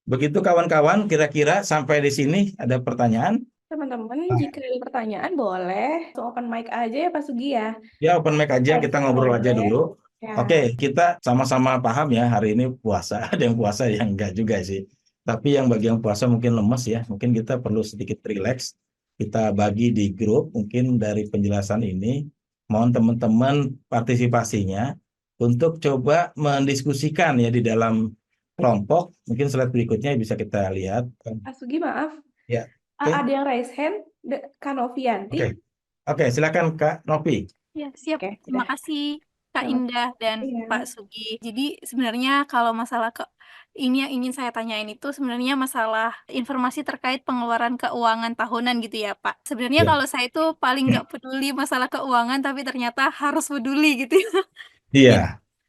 Begitu kawan-kawan, kira-kira sampai di sini ada pertanyaan? Teman-teman, jika ada pertanyaan boleh langsung open mic aja ya Pak Sugi ya. Ya, open mic aja, kita ngobrol aja Boleh. dulu. Ya. Oke, kita sama-sama paham ya, hari ini puasa. Ada yang puasa, yang enggak juga sih. Tapi yang bagi yang puasa mungkin lemes ya, mungkin kita perlu sedikit relax. Kita bagi di grup, mungkin dari penjelasan ini, mohon teman-teman partisipasinya untuk coba mendiskusikan ya di dalam kelompok. Mungkin slide berikutnya bisa kita lihat. Pak Sugi maaf, Ya, oke. ada yang raise hand, Kak Novianti. Oke. Oke, silakan Kak Novi. Ya, siap. Oke, Terima udah. kasih Kak Selamat. Indah dan Iya. Pak Sugi. Jadi sebenarnya kalau masalah ini yang ingin saya tanyain itu sebenarnya masalah informasi terkait pengeluaran keuangan tahunan gitu ya Pak. Sebenarnya Ya. kalau saya itu paling nggak peduli masalah keuangan tapi ternyata harus peduli gitu ya. Iya.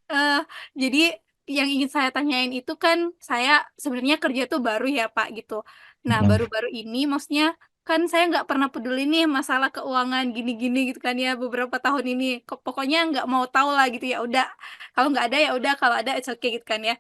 Eh, jadi yang ingin saya tanyain itu kan saya sebenarnya kerja tuh baru ya Pak gitu. Nah Hmm. baru-baru ini maksudnya kan saya nggak pernah peduli nih masalah keuangan gini-gini gitu kan ya beberapa tahun ini. Pokoknya nggak mau tahu lah gitu ya. Udah kalau nggak ada ya udah kalau ada it's okay gitu kan ya.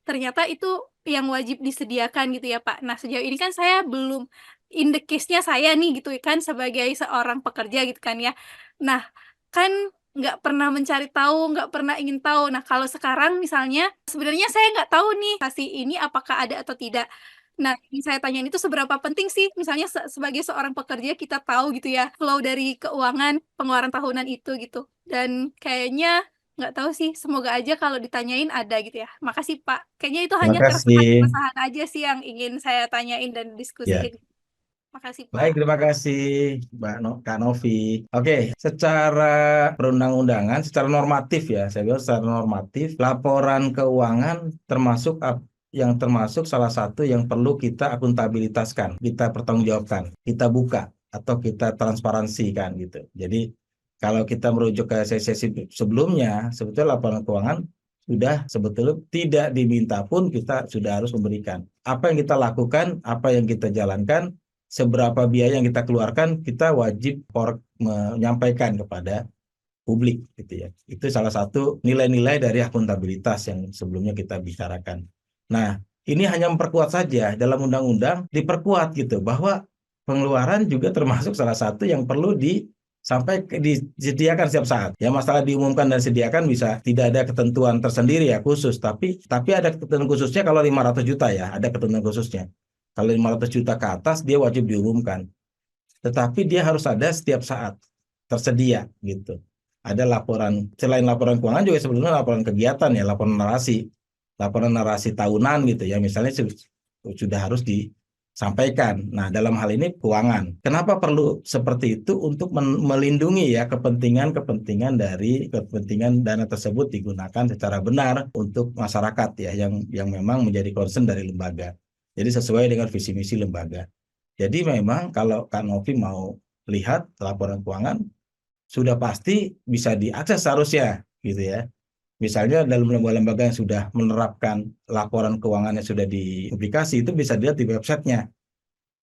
Ternyata itu yang wajib disediakan gitu ya Pak. Nah sejauh ini kan saya belum in the case-nya saya nih gitu kan sebagai seorang pekerja gitu kan ya. Nah kan nggak pernah mencari tahu, nggak pernah ingin tahu. Nah, kalau sekarang misalnya, sebenarnya saya nggak tahu nih, kasih ini apakah ada atau tidak. Nah, yang saya tanyain itu seberapa penting sih, misalnya sebagai seorang pekerja kita tahu gitu ya, flow dari keuangan pengeluaran tahunan itu gitu. Dan kayaknya nggak tahu sih, semoga aja kalau ditanyain ada gitu ya. Makasih Pak. Kayaknya itu Terima hanya kasih. keresahan-keresahan aja sih yang ingin saya tanyain dan Ya. diskusiin. Makasih Baik, Pak. terima kasih Kak Novi. Oke, secara perundang-undangan, secara normatif ya, saya bilang secara normatif, laporan keuangan termasuk salah satu yang perlu kita akuntabilitaskan, kita pertanggungjawabkan, kita buka atau kita transparansikan gitu. Jadi kalau kita merujuk ke sesi sebelumnya, sebetulnya laporan keuangan sudah sebetulnya tidak diminta pun kita sudah harus memberikan. Apa yang kita lakukan, apa yang kita jalankan, seberapa biaya yang kita keluarkan, kita wajib menyampaikan kepada publik gitu ya. Itu salah satu nilai-nilai dari akuntabilitas yang sebelumnya kita bicarakan. Nah, ini hanya memperkuat saja dalam undang-undang diperkuat gitu bahwa pengeluaran juga termasuk salah satu yang perlu disediakan setiap saat. Ya masalah diumumkan dan disediakan bisa tidak ada ketentuan tersendiri ya khusus, tapi ada ketentuan khususnya kalau 500 juta ya, ada ketentuan khususnya. Kalau 500 juta ke atas dia wajib diumumkan. Tetapi dia harus ada setiap saat tersedia gitu. ada laporan, selain laporan keuangan juga sebelumnya laporan kegiatan ya, laporan narasi tahunan gitu ya, misalnya sudah harus disampaikan. Nah, dalam hal ini keuangan. Kenapa perlu seperti itu? Untuk melindungi ya kepentingan dari kepentingan dana tersebut digunakan secara benar untuk masyarakat ya, yang memang menjadi concern dari lembaga. Jadi sesuai dengan visi misi lembaga. Jadi memang kalau Kak Novi mau lihat laporan keuangan, sudah pasti bisa diakses seharusnya gitu ya. Misalnya dalam lembaga-lembaga yang sudah menerapkan laporan keuangan yang sudah dipublikasi, itu bisa dilihat di websitenya.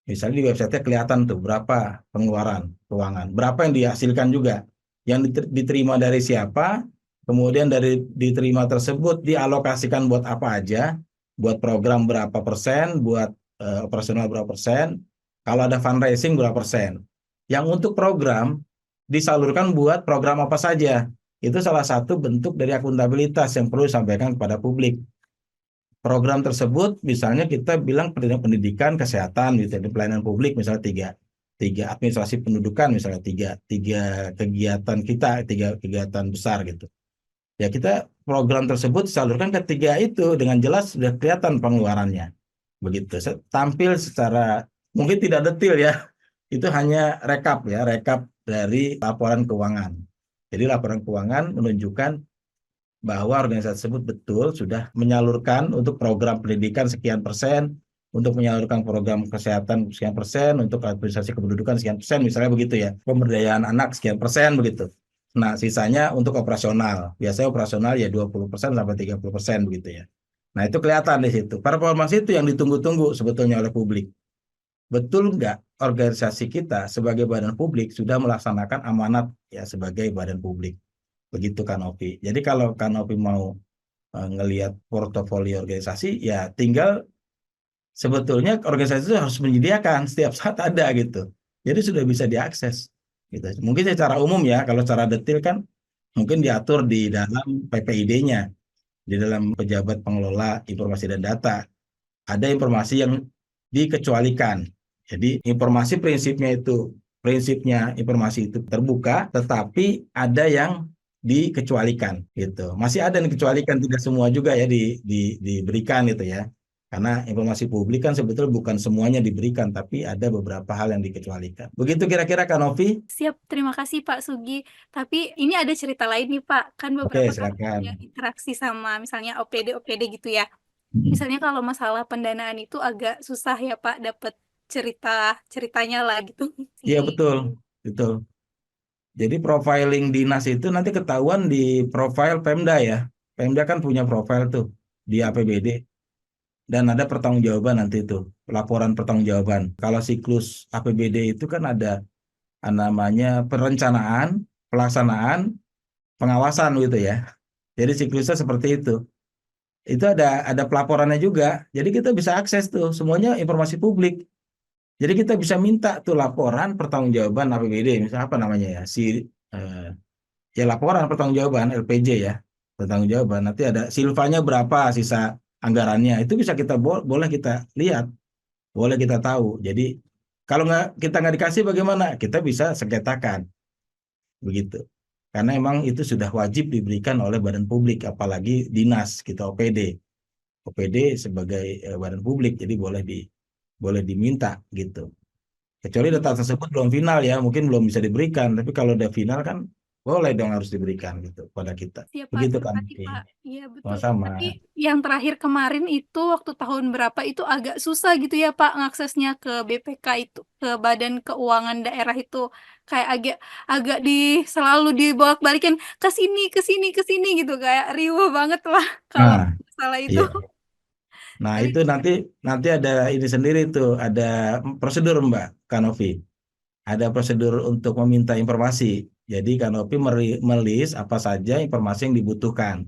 Misalnya di websitenya kelihatan tuh berapa pengeluaran keuangan, berapa yang dihasilkan juga, yang diterima dari siapa, kemudian dari diterima tersebut dialokasikan buat apa aja, buat program berapa persen, buat operasional berapa persen, kalau ada fundraising berapa persen. Yang untuk program disalurkan buat program apa saja. Itu salah satu bentuk dari akuntabilitas yang perlu disampaikan kepada publik. Program tersebut misalnya kita bilang pendidikan, kesehatan, gitu, pelayanan publik misalnya tiga administrasi pendudukan misalnya tiga kegiatan kita, tiga kegiatan besar gitu. Ya kita program tersebut disalurkan ketiga itu dengan jelas sudah kelihatan pengeluarannya. Begitu. Tampil secara mungkin tidak detail ya. Itu hanya rekap dari laporan keuangan. Jadi laporan keuangan menunjukkan bahwa organisasi tersebut betul sudah menyalurkan untuk program pendidikan sekian persen, untuk menyalurkan program kesehatan sekian persen, untuk administrasi kependudukan sekian persen, misalnya begitu ya, pemberdayaan anak sekian persen begitu. Nah, sisanya untuk operasional. Biasanya operasional ya 20% sampai 30% begitu ya. Nah, itu kelihatan di situ. Performance itu yang ditunggu-tunggu sebetulnya oleh publik. Betul nggak organisasi kita sebagai badan publik sudah melaksanakan amanat ya sebagai badan publik? Begitu Kak Novi. Jadi kalau Kak Novi mau ngelihat portofolio organisasi, ya tinggal sebetulnya organisasi itu harus menyediakan setiap saat ada gitu. Jadi sudah bisa diakses. Gitu. Mungkin secara umum ya, kalau secara detail kan mungkin diatur di dalam PPID-nya, di dalam pejabat pengelola informasi dan data. Ada informasi yang dikecualikan. Jadi prinsipnya informasi itu terbuka, tetapi ada yang dikecualikan gitu. Masih ada yang dikecualikan, tidak semua juga ya diberikan gitu ya. Karena informasi publik kan sebetulnya bukan semuanya diberikan, tapi ada beberapa hal yang dikecualikan. Begitu kira-kira Kak Novi? Siap, terima kasih Pak Sugi. Tapi ini ada cerita lain nih Pak, kan Oke, beberapa kali silakan. punya interaksi sama misalnya OPD gitu ya. Misalnya kalau masalah pendanaan itu agak susah ya Pak, dapat ceritanya lah gitu. Iya betul, betul. Jadi profiling dinas itu nanti ketahuan di profil Pemda ya. Pemda kan punya profil tuh di APBD. Dan ada pertanggungjawaban nanti itu, laporan pertanggungjawaban. Kalau siklus APBD itu kan ada namanya perencanaan, pelaksanaan, pengawasan gitu ya. Jadi siklusnya seperti itu. Itu ada pelaporannya juga. Jadi kita bisa akses tuh, semuanya informasi publik. Jadi kita bisa minta tuh laporan pertanggungjawaban APBD, misalnya apa namanya ya, ya laporan pertanggungjawaban LPJ ya, pertanggungjawaban. Nanti ada silvanya berapa, sisa anggarannya, itu bisa kita boleh kita lihat, boleh kita tahu. Jadi kalau kita nggak dikasih bagaimana? Kita bisa sengketakan, begitu. Karena emang itu sudah wajib diberikan oleh badan publik, apalagi dinas kita OPD sebagai badan publik, jadi boleh diminta gitu. Kecuali data tersebut belum final ya, mungkin belum bisa diberikan. Tapi kalau udah final kan boleh dong harus diberikan gitu pada kita. Iya Pak, Begitu terima kan? kasih Pak. Iya betul. Sama-sama. Tapi yang terakhir kemarin itu waktu tahun berapa itu agak susah gitu ya Pak ngaksesnya ke BPK itu, ke Badan Keuangan Daerah itu kayak agak selalu dibolak-balikin ke sini gitu, kayak riuh banget lah kalau Nah, masalah itu. iya. Nah, Tapi itu nanti ada ini sendiri tuh, ada prosedur Mbak Kanovi. Ada prosedur untuk meminta informasi. Jadi Kanovi melis apa saja informasi yang dibutuhkan,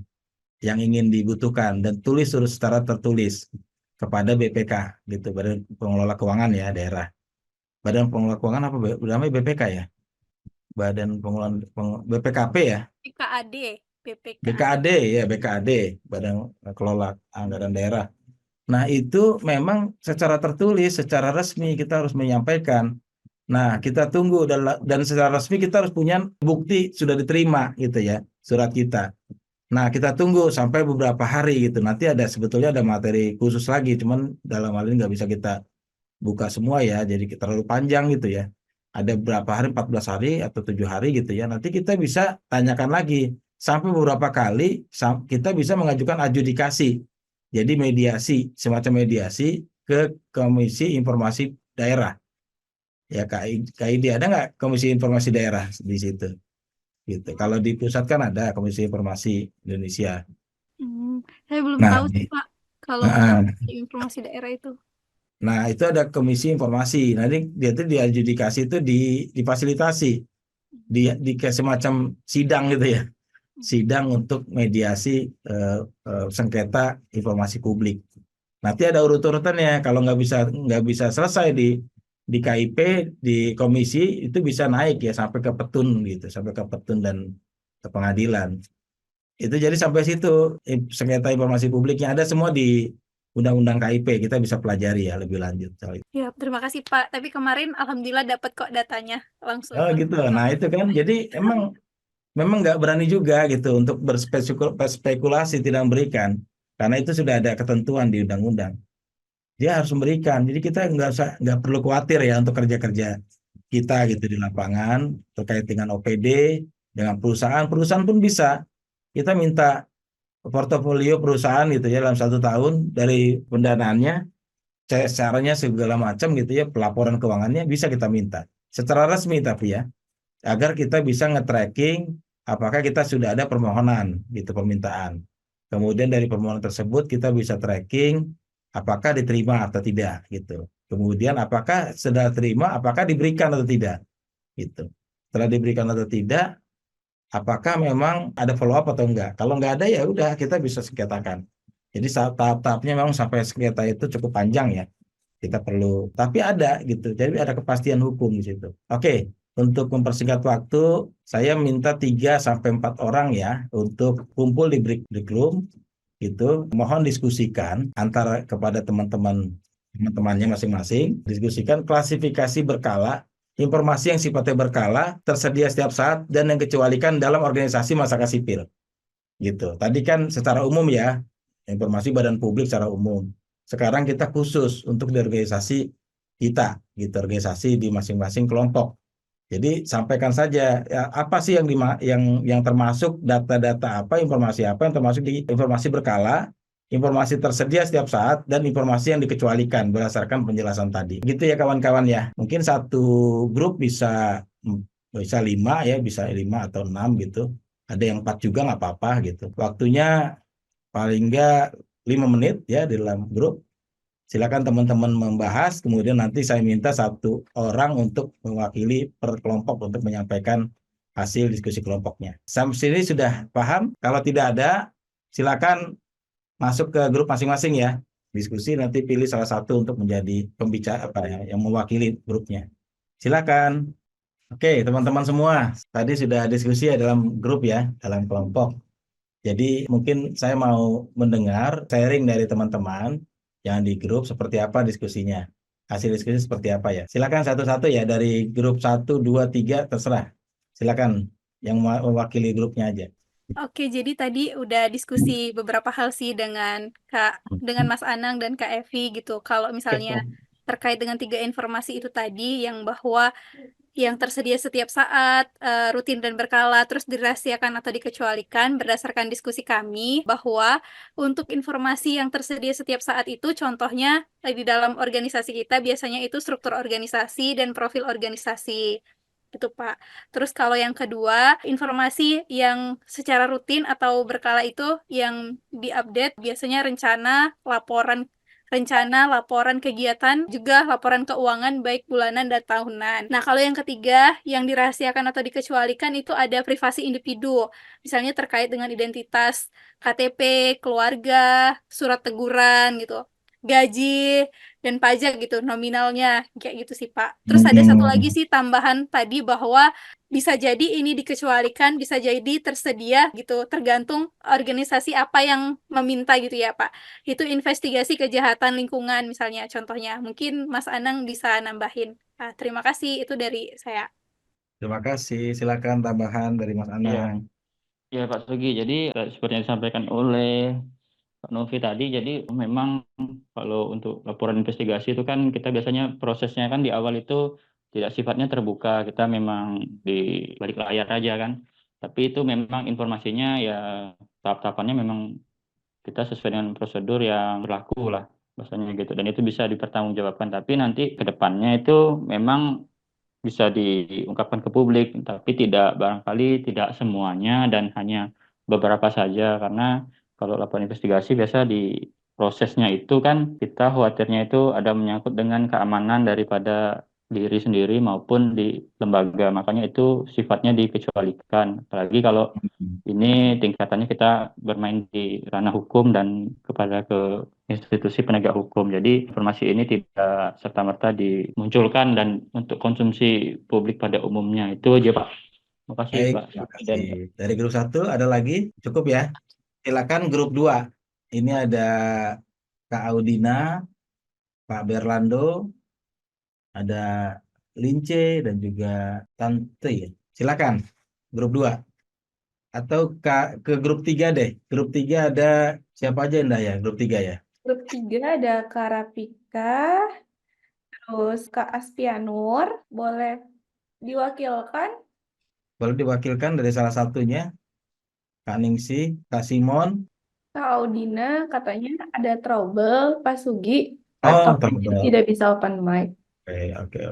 yang ingin dibutuhkan, dan tulis secara tertulis kepada BPK gitu, Badan Pengelola Keuangan ya daerah. Badan Pengelola Keuangan apa namanya, BPK ya? Badan Pengelola BPKP ya? BKAD, BPKAD. BKAD ya, BKAD, Badan Kelola Anggaran Daerah. Nah, itu memang secara tertulis, secara resmi kita harus menyampaikan Nah, kita tunggu dan secara resmi kita harus punya bukti sudah diterima gitu ya, surat kita. Nah, kita tunggu sampai beberapa hari gitu. Nanti sebetulnya ada materi khusus lagi, cuman dalam hal ini nggak bisa kita buka semua ya, jadi terlalu panjang gitu ya. Ada berapa hari, 14 hari atau 7 hari gitu ya. Nanti kita bisa tanyakan lagi sampai beberapa kali kita bisa mengajukan adjudikasi. Jadi mediasi, semacam mediasi ke Komisi Informasi Daerah. Ya KID ada nggak Komisi Informasi Daerah di situ? Gitu. Kalau di pusat kan ada Komisi Informasi Indonesia. Saya belum Nah, tahu sih Pak kalau nah, informasi daerah itu. nah, itu ada Komisi Informasi. Nanti dia tuh diadjudikasi itu difasilitasi di kayak semacam sidang gitu ya. Sidang untuk mediasi sengketa informasi publik. Nanti ada urut-urutannya. Kalau nggak bisa selesai di KIP di komisi itu bisa naik ya sampai ke petun gitu, sampai ke petun dan ke pengadilan. Itu jadi sampai situ sengketa informasi publiknya ada semua di Undang-Undang KIP. Kita bisa pelajari ya lebih lanjut soal itu. Ya, terima kasih Pak. Tapi kemarin alhamdulillah dapat kok datanya langsung. Oh gitu. Nah itu kan jadi memang nggak berani juga gitu untuk berspekulasi tidak memberikan karena itu sudah ada ketentuan di undang-undang. Dia harus memberikan. Jadi kita nggak perlu khawatir ya untuk kerja-kerja kita gitu di lapangan terkait dengan OPD, dengan perusahaan. Perusahaan pun bisa. Kita minta portofolio perusahaan gitu ya dalam 1 tahun dari pendanaannya, caranya segala macam gitu ya, pelaporan keuangannya bisa kita minta. Secara resmi tapi ya, agar kita bisa nge-tracking apakah kita sudah ada permohonan gitu permintaan. Kemudian dari permohonan tersebut kita bisa tracking apakah diterima atau tidak gitu. Kemudian apakah sudah terima, apakah diberikan atau tidak gitu. Setelah diberikan atau tidak, apakah memang ada follow up atau enggak. Kalau enggak ada ya udah kita bisa sengketakan. Jadi tahap-tahapnya memang sampai sengketa itu cukup panjang ya. Kita perlu, tapi ada gitu. Jadi ada kepastian hukum di situ. Oke, untuk mempersingkat waktu, saya minta 3 sampai 4 orang ya untuk kumpul di break room gitu. Mohon diskusikan antara kepada teman-temannya masing-masing, diskusikan klasifikasi berkala, informasi yang sifatnya berkala, tersedia setiap saat dan yang dikecualikan dalam organisasi masyarakat sipil. Gitu. Tadi kan secara umum ya, informasi badan publik secara umum. Sekarang kita khusus untuk di organisasi kita, gitu, organisasi di masing-masing kelompok. Jadi sampaikan saja ya, apa sih yang termasuk data-data apa yang termasuk di informasi berkala, informasi tersedia setiap saat dan informasi yang dikecualikan berdasarkan penjelasan tadi. Gitu ya kawan-kawan ya. Mungkin satu grup bisa 5 ya, bisa 5 atau 6 gitu. Ada yang 4 juga nggak apa-apa gitu. Waktunya paling nggak 5 menit ya di dalam grup. Silakan teman-teman membahas, kemudian nanti saya minta 1 orang untuk mewakili per kelompok untuk menyampaikan hasil diskusi kelompoknya. Sampai sini sudah paham? Kalau tidak ada, silakan masuk ke grup masing-masing ya. Diskusi nanti pilih salah satu untuk menjadi pembicara yang mewakili grupnya. Silakan. Oke, teman-teman semua, tadi sudah diskusi ya dalam grup ya, dalam kelompok. Jadi mungkin saya mau mendengar sharing dari teman-teman yang di grup seperti apa diskusinya. Hasil diskusi seperti apa ya. Silakan satu-satu ya dari grup 1, 2, 3 terserah. Silakan yang mewakili grupnya aja. Oke, jadi tadi udah diskusi beberapa hal sih dengan Mas Anang dan Kak Evi gitu. Kalau misalnya terkait dengan 3 informasi itu tadi yang bahwa yang tersedia setiap saat, rutin dan berkala, terus dirahasiakan atau dikecualikan berdasarkan diskusi kami bahwa untuk informasi yang tersedia setiap saat itu contohnya di dalam organisasi kita biasanya itu struktur organisasi dan profil organisasi. Gitu, Pak. Terus kalau yang kedua, informasi yang secara rutin atau berkala itu yang diupdate biasanya laporan kegiatan, juga laporan keuangan baik bulanan dan tahunan. Nah, kalau yang ketiga, yang dirahasiakan atau dikecualikan itu ada privasi individu, misalnya terkait dengan identitas, KTP, keluarga, surat teguran gitu, gaji, dan pajak gitu, nominalnya, kayak gitu sih Pak. Terus ada satu lagi sih tambahan tadi bahwa bisa jadi ini dikecualikan, bisa jadi tersedia gitu, tergantung organisasi apa yang meminta gitu ya Pak. Itu investigasi kejahatan lingkungan misalnya contohnya. Mungkin Mas Anang bisa nambahin. Terima kasih, itu dari saya. Terima kasih. Silakan tambahan dari Mas Iya, Anang. ya Pak Sugi. Jadi seperti yang disampaikan oleh Pak Novi tadi, jadi memang kalau untuk laporan investigasi itu kan kita biasanya prosesnya kan di awal itu tidak sifatnya terbuka, kita memang di balik layar aja kan. Tapi itu memang informasinya ya tahap-tahapannya memang kita sesuai dengan prosedur yang berlaku lah bahasanya gitu. Dan itu bisa dipertanggungjawabkan. Tapi nanti ke depannya itu memang bisa diungkapkan ke publik, tapi tidak barangkali tidak semuanya dan hanya beberapa saja karena kalau laporan investigasi biasa di prosesnya itu kan kita khawatirnya itu ada menyangkut dengan keamanan daripada diri sendiri maupun di lembaga, makanya itu sifatnya dikecualikan. Apalagi kalau ini tingkatannya kita bermain di ranah hukum dan kepada ke institusi penegak hukum. Jadi informasi ini tidak serta-merta dimunculkan dan untuk konsumsi publik pada umumnya. Itu aja Pak. Terima kasih Baik, Pak. terima Dan kasih. Dari grup 1 ada lagi? Cukup ya? Silakan grup 2. Ini ada Kak Audina, Pak Berlando, ada Lince dan juga Tante ya. Silakan grup 2. Atau ke grup 3 deh. Grup 3 ada siapa aja Indah ya? Grup 3 ya. Grup 3 ada Kak Rapika, terus Kak Aspianur, boleh diwakilkan? Boleh diwakilkan dari salah satunya. Kak Ningsi, Kak Simon. Kak Audina katanya ada trouble, Pak Sugi, Oh, laptopnya trouble. tidak bisa open mic. Oke.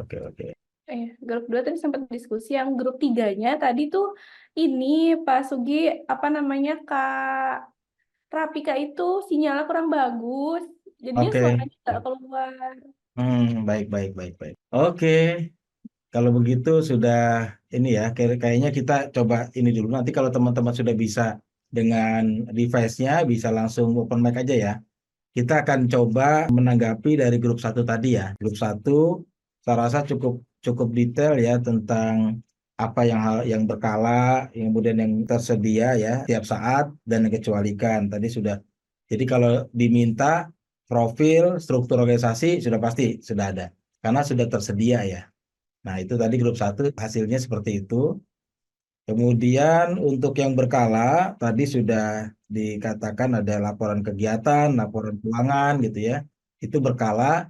Grup 2 tadi sempat diskusi, yang grup 3-nya tadi tuh ini Pak Sugi, apa namanya, Kak Rapika itu sinyalnya kurang bagus, jadinya Oke. suaranya nggak keluar. Baik. Oke, kalau begitu sudah ini ya, kayaknya kita coba ini dulu. Nanti kalau teman-teman sudah bisa dengan device-nya, bisa langsung open mic aja ya. Kita akan coba menanggapi dari grup 1 tadi ya. Grup 1, saya rasa cukup cukup detail ya tentang apa yang berkala, yang kemudian yang tersedia ya tiap saat dan yang kecualikan. Tadi sudah. Jadi kalau diminta profil, struktur organisasi sudah pasti sudah ada karena sudah tersedia ya. Nah, itu tadi grup 1 hasilnya seperti itu. Kemudian untuk yang berkala tadi sudah dikatakan ada laporan kegiatan, laporan keuangan gitu ya. Itu berkala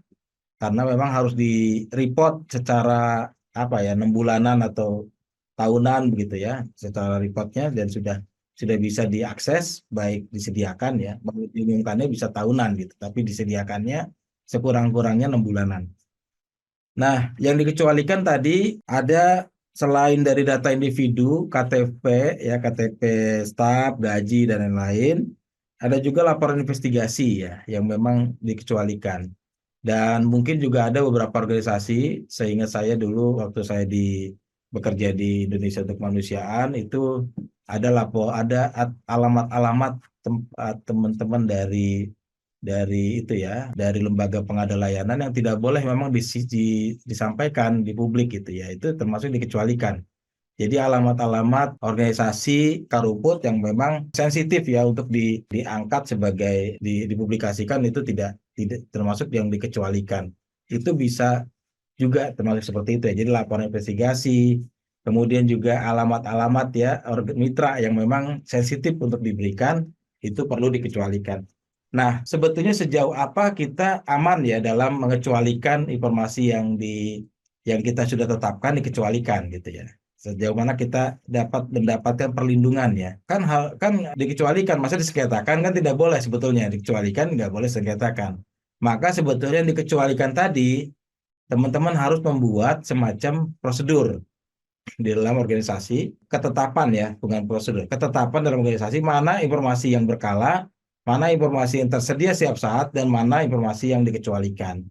karena memang harus di-report secara apa ya, 6 bulanan atau tahunan begitu ya, secara reportnya dan sudah bisa diakses, baik disediakan ya, diumumkannya bisa tahunan gitu, tapi disediakannya sekurang-kurangnya 6 bulanan. Nah, yang dikecualikan tadi ada selain dari data individu, KTP ya, KTP staf, gaji dan lain-lain, ada juga laporan investigasi ya yang memang dikecualikan. Dan mungkin juga ada beberapa organisasi, seingat saya dulu waktu saya bekerja di Indonesia untuk Kemanusiaan itu ada alamat-alamat teman-teman dari itu ya, dari lembaga pengada layanan yang tidak boleh memang disampaikan di publik gitu ya, itu termasuk dikecualikan. Jadi alamat-alamat organisasi Karuput yang memang sensitif ya untuk diangkat sebagai dipublikasikan itu tidak termasuk yang dikecualikan. Itu bisa juga termasuk seperti itu ya. Jadi laporan investigasi, kemudian juga alamat-alamat ya mitra yang memang sensitif untuk diberikan itu perlu dikecualikan. Nah, sebetulnya sejauh apa kita aman ya dalam mengecualikan informasi yang kita sudah tetapkan dikecualikan gitu ya. Sejauh mana kita dapat mendapatkan perlindungan ya. Kan dikecualikan, masa disengketakan kan tidak boleh sebetulnya. Dikecualikan nggak boleh sengketakan. Maka sebetulnya yang dikecualikan tadi, teman-teman harus membuat semacam prosedur di dalam organisasi, ketetapan ya, bukan prosedur, ketetapan dalam organisasi mana informasi yang berkala, mana informasi yang tersedia setiap saat, dan mana informasi yang dikecualikan.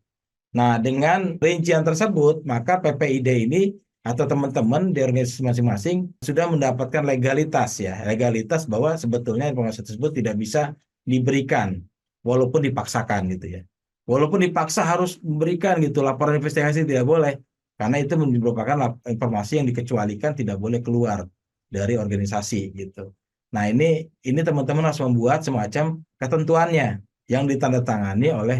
Nah, dengan rincian tersebut, maka PPID ini atau teman-teman di organisasi masing-masing sudah mendapatkan legalitas ya, legalitas bahwa sebetulnya informasi tersebut tidak bisa diberikan, walaupun dipaksakan gitu ya. Walaupun dipaksa harus memberikan gitu, laporan investigasi tidak boleh. karena itu merupakan informasi yang dikecualikan tidak boleh keluar dari organisasi gitu. Nah, ini teman-teman harus membuat semacam ketentuannya yang ditandatangani oleh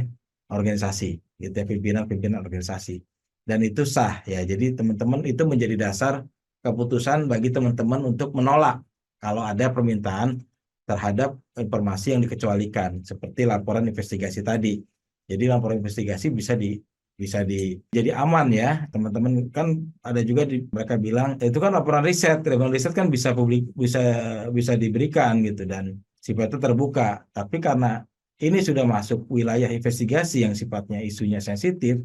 organisasi, gitu ya, pimpinan organisasi. Dan itu sah ya. Jadi teman-teman itu menjadi dasar keputusan bagi teman-teman untuk menolak kalau ada permintaan terhadap informasi yang dikecualikan, seperti laporan investigasi tadi. Jadi laporan investigasi jadi aman ya teman-teman. Kan ada juga mereka bilang itu kan laporan riset kan bisa diberikan gitu dan sifatnya terbuka, tapi karena ini sudah masuk wilayah investigasi yang sifatnya isunya sensitif,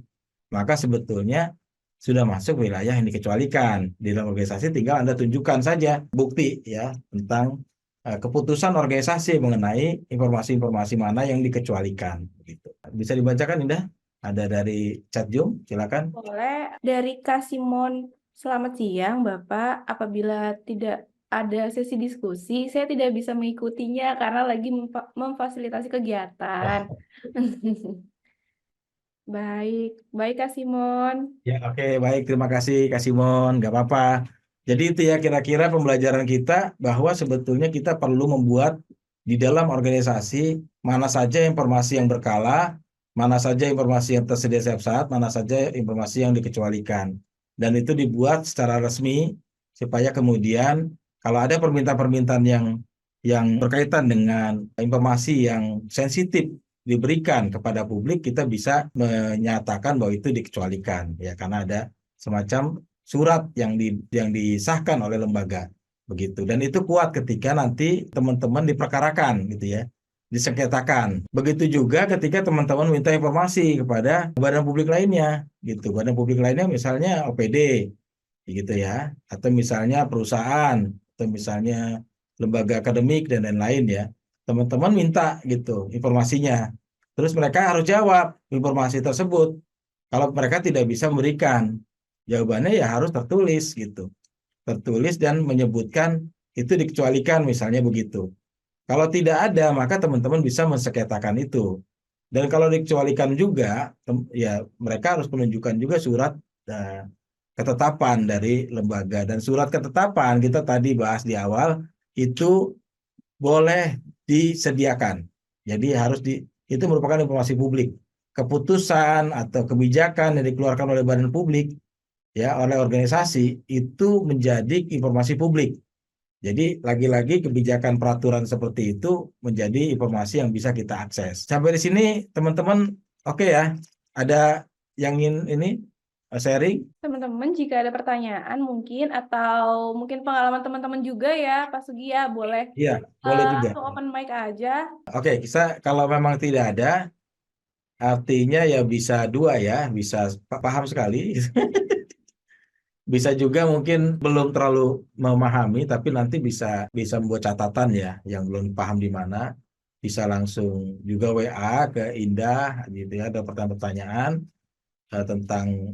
maka sebetulnya sudah masuk wilayah yang dikecualikan. Di dalam organisasi tinggal Anda tunjukkan saja bukti ya tentang keputusan organisasi mengenai informasi-informasi mana yang dikecualikan gitu. Bisa dibacakan, Indah? Ada dari chat Zoom, silakan. Boleh. Dari Kak Simon, selamat siang Bapak. Apabila tidak ada sesi diskusi, saya tidak bisa mengikutinya karena lagi memfasilitasi kegiatan. Baik Kak Simon. Ya, oke, baik. Terima kasih, Kak Simon. Nggak apa-apa. Jadi itu ya kira-kira pembelajaran kita bahwa sebetulnya kita perlu membuat di dalam organisasi mana saja informasi yang berkala, mana saja informasi yang tersedia setiap saat, mana saja informasi yang dikecualikan. Dan itu dibuat secara resmi supaya kemudian kalau ada permintaan-permintaan yang berkaitan dengan informasi yang sensitif diberikan kepada publik, kita bisa menyatakan bahwa itu dikecualikan ya, karena ada semacam surat yang disahkan oleh lembaga begitu. Dan itu kuat ketika nanti teman-teman diperkarakan gitu ya, disengketakan. Begitu juga ketika teman-teman minta informasi kepada badan publik lainnya gitu. Badan publik lainnya misalnya OPD gitu ya, atau misalnya perusahaan, atau misalnya lembaga akademik dan lain-lain ya. Teman-teman minta gitu informasinya. Terus mereka harus jawab informasi tersebut. Kalau mereka tidak bisa memberikan jawabannya, ya harus tertulis gitu. Tertulis dan menyebutkan itu dikecualikan misalnya begitu. Kalau tidak ada, maka teman-teman bisa mensengketakan itu. Dan kalau dikecualikan juga, ya mereka harus menunjukkan juga surat ketetapan dari lembaga. Dan surat ketetapan kita tadi bahas di awal itu boleh disediakan. Jadi itu merupakan informasi publik. Keputusan atau kebijakan yang dikeluarkan oleh badan publik ya, oleh organisasi, itu menjadi informasi publik. Jadi lagi-lagi kebijakan peraturan seperti itu menjadi informasi yang bisa kita akses. Sampai di sini teman-teman oke ya? Ada yang ingin ini sharing? Teman-teman, jika ada pertanyaan mungkin atau mungkin pengalaman teman-teman juga ya, Pak Sugi ya, boleh Iya, boleh juga. langsung open mic aja. Oke, kalau memang tidak ada, artinya ya bisa dua ya, bisa paham sekali. Bisa juga mungkin belum terlalu memahami, tapi nanti bisa membuat catatan ya, yang belum paham di mana, bisa langsung juga WA ke Indah gitu ya, ada pertanyaan tentang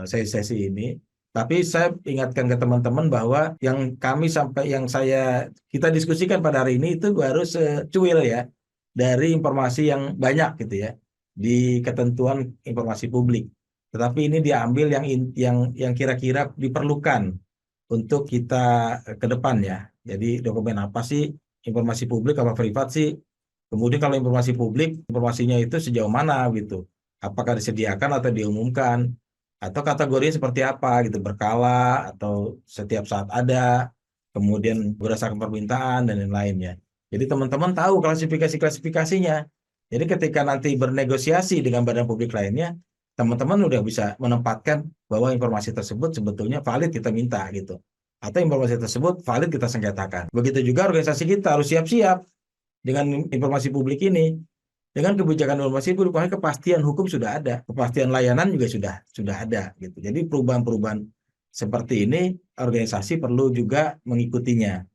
sesi-sesi ini. Tapi saya ingatkan ke teman-teman bahwa yang kita diskusikan pada hari ini itu baru secuil ya dari informasi yang banyak gitu ya di ketentuan informasi publik. Tetapi ini diambil yang kira-kira diperlukan untuk kita ke depan ya. Jadi dokumen apa sih, informasi publik apa privat sih? Kemudian kalau informasi publik, informasinya itu sejauh mana gitu? Apakah disediakan atau diumumkan? Atau kategorinya seperti apa gitu, berkala atau setiap saat ada, kemudian berdasarkan permintaan dan lain-lainnya. Jadi teman-teman tahu klasifikasi-klasifikasinya. Jadi ketika nanti bernegosiasi dengan badan publik lainnya, teman-teman udah bisa menempatkan bahwa informasi tersebut sebetulnya valid kita minta gitu. Atau informasi tersebut valid kita sengketakan. Begitu juga organisasi kita harus siap-siap dengan informasi publik ini. Dengan kebijakan informasi publik, kepastian hukum sudah ada, kepastian layanan juga sudah ada gitu. Jadi perubahan-perubahan seperti ini organisasi perlu juga mengikutinya.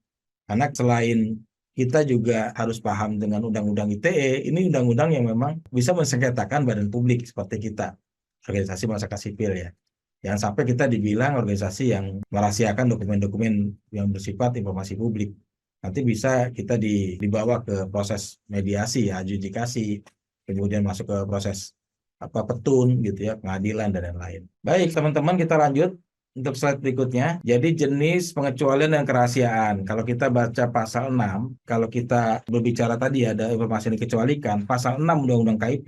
Karena selain kita juga harus paham dengan Undang-Undang ITE, ini undang-undang yang memang bisa mensengketakan badan publik seperti kita, organisasi masyarakat sipil ya. Jangan sampai kita dibilang organisasi yang merahasiakan dokumen-dokumen yang bersifat informasi publik. Nanti bisa kita dibawa ke proses mediasi ya, adjudikasi, kemudian masuk ke proses petun gitu ya, pengadilan dan lain-lain. Baik, teman-teman, kita lanjut untuk slide berikutnya. Jadi jenis pengecualian dan kerahasiaan. Kalau kita baca pasal 6, kalau kita berbicara tadi ada informasi yang dikecualikan, pasal 6 Undang-Undang KIP,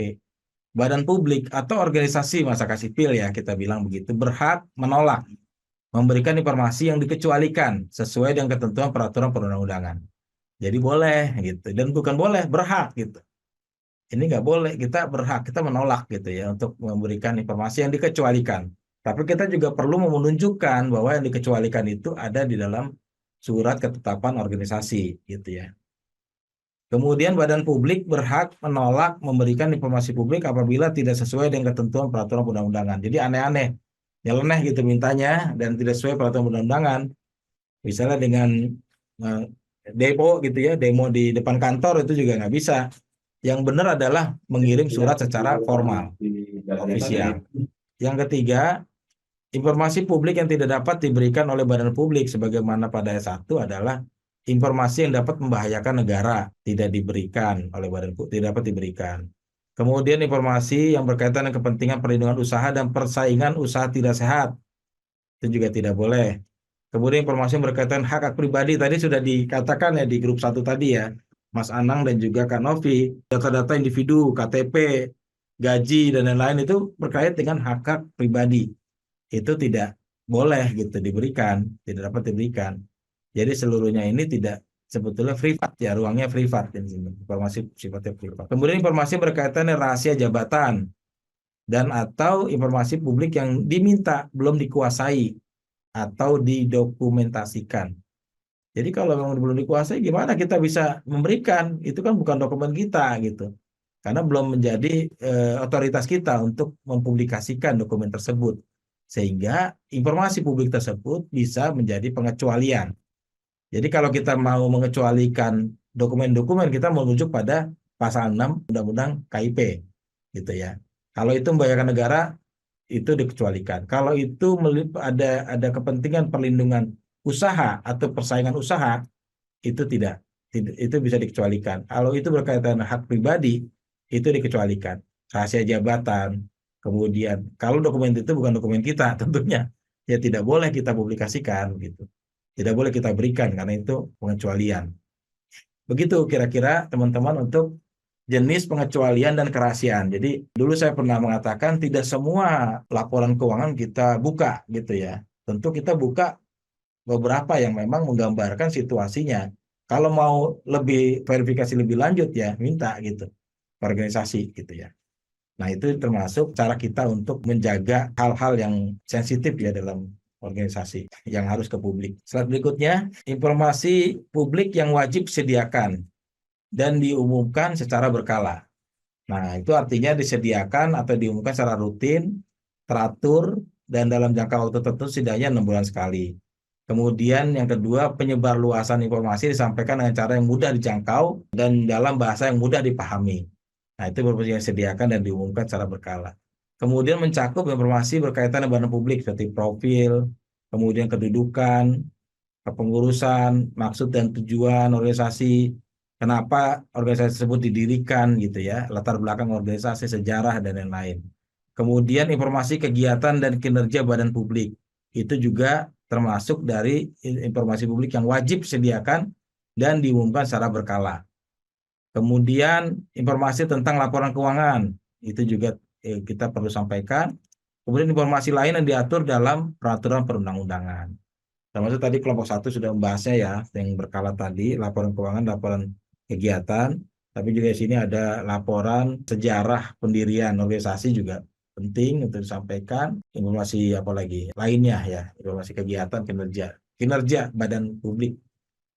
badan publik atau organisasi masyarakat sipil ya kita bilang begitu, berhak menolak memberikan informasi yang dikecualikan sesuai dengan ketentuan peraturan perundang-undangan. Jadi boleh gitu, dan bukan boleh, berhak gitu. Ini nggak boleh, kita berhak, kita menolak gitu ya untuk memberikan informasi yang dikecualikan. Tapi kita juga perlu menunjukkan bahwa yang dikecualikan itu ada di dalam surat ketetapan organisasi gitu ya. Kemudian badan publik berhak menolak memberikan informasi publik apabila tidak sesuai dengan ketentuan peraturan perundang-undangan. Jadi aneh-aneh, nyeleneh gitu mintanya dan tidak sesuai peraturan perundang-undangan. Misalnya dengan demo gitu ya, demo di depan kantor itu juga nggak bisa. Yang benar adalah mengirim surat secara formal, ofisial. Yang ketiga, informasi publik yang tidak dapat diberikan oleh badan publik sebagaimana pada ayat 1 adalah informasi yang dapat membahayakan negara, tidak diberikan oleh badan publik, tidak dapat diberikan. Kemudian informasi yang berkaitan dengan kepentingan perlindungan usaha dan persaingan usaha tidak sehat, itu juga tidak boleh. Kemudian informasi yang berkaitan hak pribadi, tadi sudah dikatakan ya di grup 1 tadi ya, Mas Anang dan juga Kak Novi, data-data individu, KTP, gaji, dan lain-lain itu berkait dengan hak pribadi. Itu tidak boleh gitu diberikan, tidak dapat diberikan. Jadi seluruhnya ini tidak sebetulnya privat ya, ruangnya privat. Informasi sifatnya privat. Kemudian informasi berkaitan dengan rahasia jabatan dan atau informasi publik yang diminta belum dikuasai atau didokumentasikan. Jadi kalau memang belum dikuasai, gimana kita bisa memberikan? Itu kan bukan dokumen kita gitu. Karena belum menjadi otoritas kita untuk mempublikasikan dokumen tersebut. Sehingga informasi publik tersebut bisa menjadi pengecualian. Jadi kalau kita mau mengecualikan dokumen-dokumen, kita merujuk pada pasal 6 Undang-Undang KIP. Gitu ya. Kalau itu membahayakan negara, itu dikecualikan. Kalau itu ada kepentingan perlindungan usaha atau persaingan usaha, itu tidak, itu bisa dikecualikan. Kalau itu berkaitan hak pribadi, itu dikecualikan. Rahasia jabatan, kemudian kalau dokumen itu bukan dokumen kita, tentunya ya tidak boleh kita publikasikan gitu. Tidak boleh kita berikan karena itu pengecualian. Begitu kira-kira teman-teman untuk jenis pengecualian dan kerahasiaan. Jadi dulu saya pernah mengatakan tidak semua laporan keuangan kita buka gitu ya. Tentu kita buka beberapa yang memang menggambarkan situasinya. Kalau mau lebih verifikasi lebih lanjut ya minta gitu organisasi gitu ya. Nah itu termasuk cara kita untuk menjaga hal-hal yang sensitif ya dalam organisasi yang harus ke publik. Slide berikutnya, informasi publik yang wajib disediakan dan diumumkan secara berkala. Nah itu artinya disediakan atau diumumkan secara rutin, teratur, dan dalam jangka waktu tertentu setidaknya 6 bulan sekali. Kemudian yang kedua, penyebarluasan informasi disampaikan dengan cara yang mudah dijangkau dan dalam bahasa yang mudah dipahami. Nah, itu berupa disediakan dan diumumkan secara berkala. Kemudian mencakup informasi berkaitan dengan badan publik seperti profil, kemudian kedudukan, kepengurusan, maksud dan tujuan organisasi, kenapa organisasi tersebut didirikan gitu ya, latar belakang organisasi, sejarah dan lain-lain. Kemudian informasi kegiatan dan kinerja badan publik. Itu juga termasuk dari informasi publik yang wajib disediakan dan diumumkan secara berkala. Kemudian informasi tentang laporan keuangan, itu juga kita perlu sampaikan. Kemudian informasi lain yang diatur dalam peraturan perundang-undangan. Termasuk tadi kelompok 1 sudah membahasnya ya, yang berkala tadi, laporan keuangan, laporan kegiatan, tapi juga di sini ada laporan sejarah pendirian organisasi juga penting untuk disampaikan. Informasi apa lagi lainnya ya, informasi kegiatan, kinerja badan publik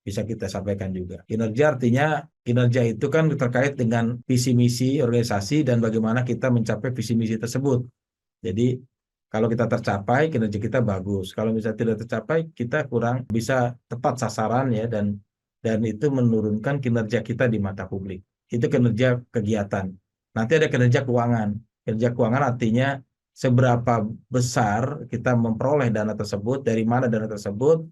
bisa kita sampaikan juga. Kinerja artinya kinerja itu kan terkait dengan visi misi organisasi dan bagaimana kita mencapai visi misi tersebut. Jadi kalau kita tercapai, kinerja kita bagus. Kalau misalnya tidak tercapai, kita kurang bisa tepat sasaran ya, dan itu menurunkan kinerja kita di mata publik. Itu kinerja kegiatan. Nanti ada kinerja keuangan. Kinerja keuangan artinya seberapa besar kita memperoleh dana tersebut, dari mana dana tersebut,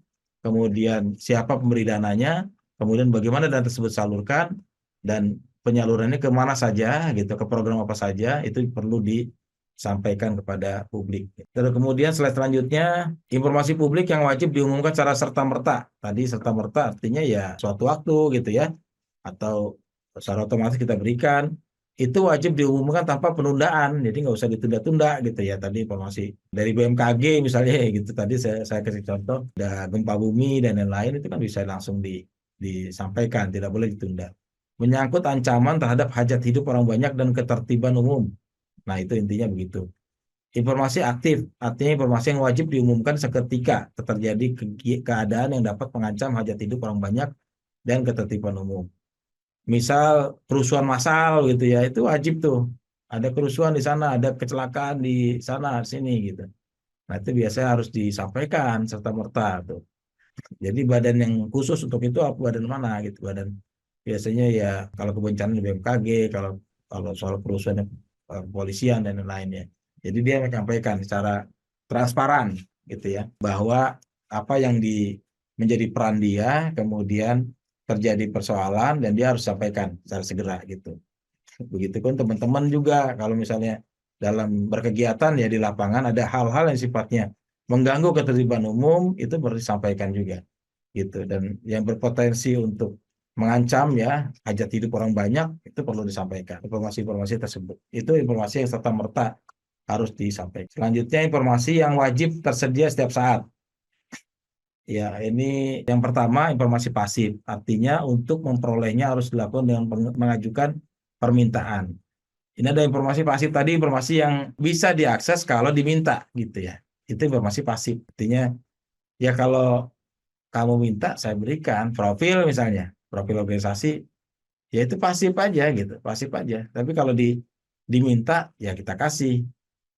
kemudian siapa pemberi dananya, kemudian bagaimana dana tersebut salurkan, dan penyalurannya kemana saja gitu, ke program apa saja, itu perlu disampaikan kepada publik. Terus kemudian slide selanjutnya, informasi publik yang wajib diumumkan secara serta-merta. Tadi serta-merta artinya ya suatu waktu gitu ya, atau secara otomatis kita berikan. Itu wajib diumumkan tanpa penundaan, jadi nggak usah ditunda-tunda gitu ya. Tadi informasi dari BMKG misalnya gitu, tadi saya kasih contoh, ada gempa bumi dan lain-lain, itu kan bisa langsung disampaikan, tidak boleh ditunda. Menyangkut ancaman terhadap hajat hidup orang banyak dan ketertiban umum. Nah, itu intinya begitu. Informasi aktif, artinya informasi yang wajib diumumkan seketika terjadi keadaan yang dapat mengancam hajat hidup orang banyak dan ketertiban umum. Misal kerusuhan massal gitu ya, itu wajib tuh. Ada kerusuhan di sana, ada kecelakaan di sana, sini gitu. Nah, itu biasanya harus disampaikan serta-merta tuh. Jadi badan yang khusus untuk itu apa, badan mana gitu, badan biasanya ya kalau kebencanaan di BMKG, kalau kalau soal kerusuhan kepolisian dan lain-lainnya. Jadi dia menyampaikan secara transparan gitu ya, bahwa apa yang menjadi peran dia, kemudian terjadi persoalan dan dia harus sampaikan secara segera gitu. Begitupun teman-teman juga kalau misalnya dalam berkegiatan ya di lapangan ada hal-hal yang sifatnya mengganggu ketertiban umum, itu perlu disampaikan juga gitu, dan yang berpotensi untuk mengancam ya hajat hidup orang banyak, itu perlu disampaikan informasi-informasi tersebut. Itu informasi yang serta-merta harus disampaikan. Selanjutnya, informasi yang wajib tersedia setiap saat. Ya, ini yang pertama informasi pasif, artinya untuk memperolehnya harus dilakukan dengan mengajukan permintaan. Ini ada informasi pasif tadi, informasi yang bisa diakses kalau diminta gitu ya. Itu informasi pasif, artinya ya kalau kamu minta saya berikan. Profil misalnya, profil organisasi, ya itu pasif aja gitu, pasif aja. Tapi kalau diminta ya kita kasih,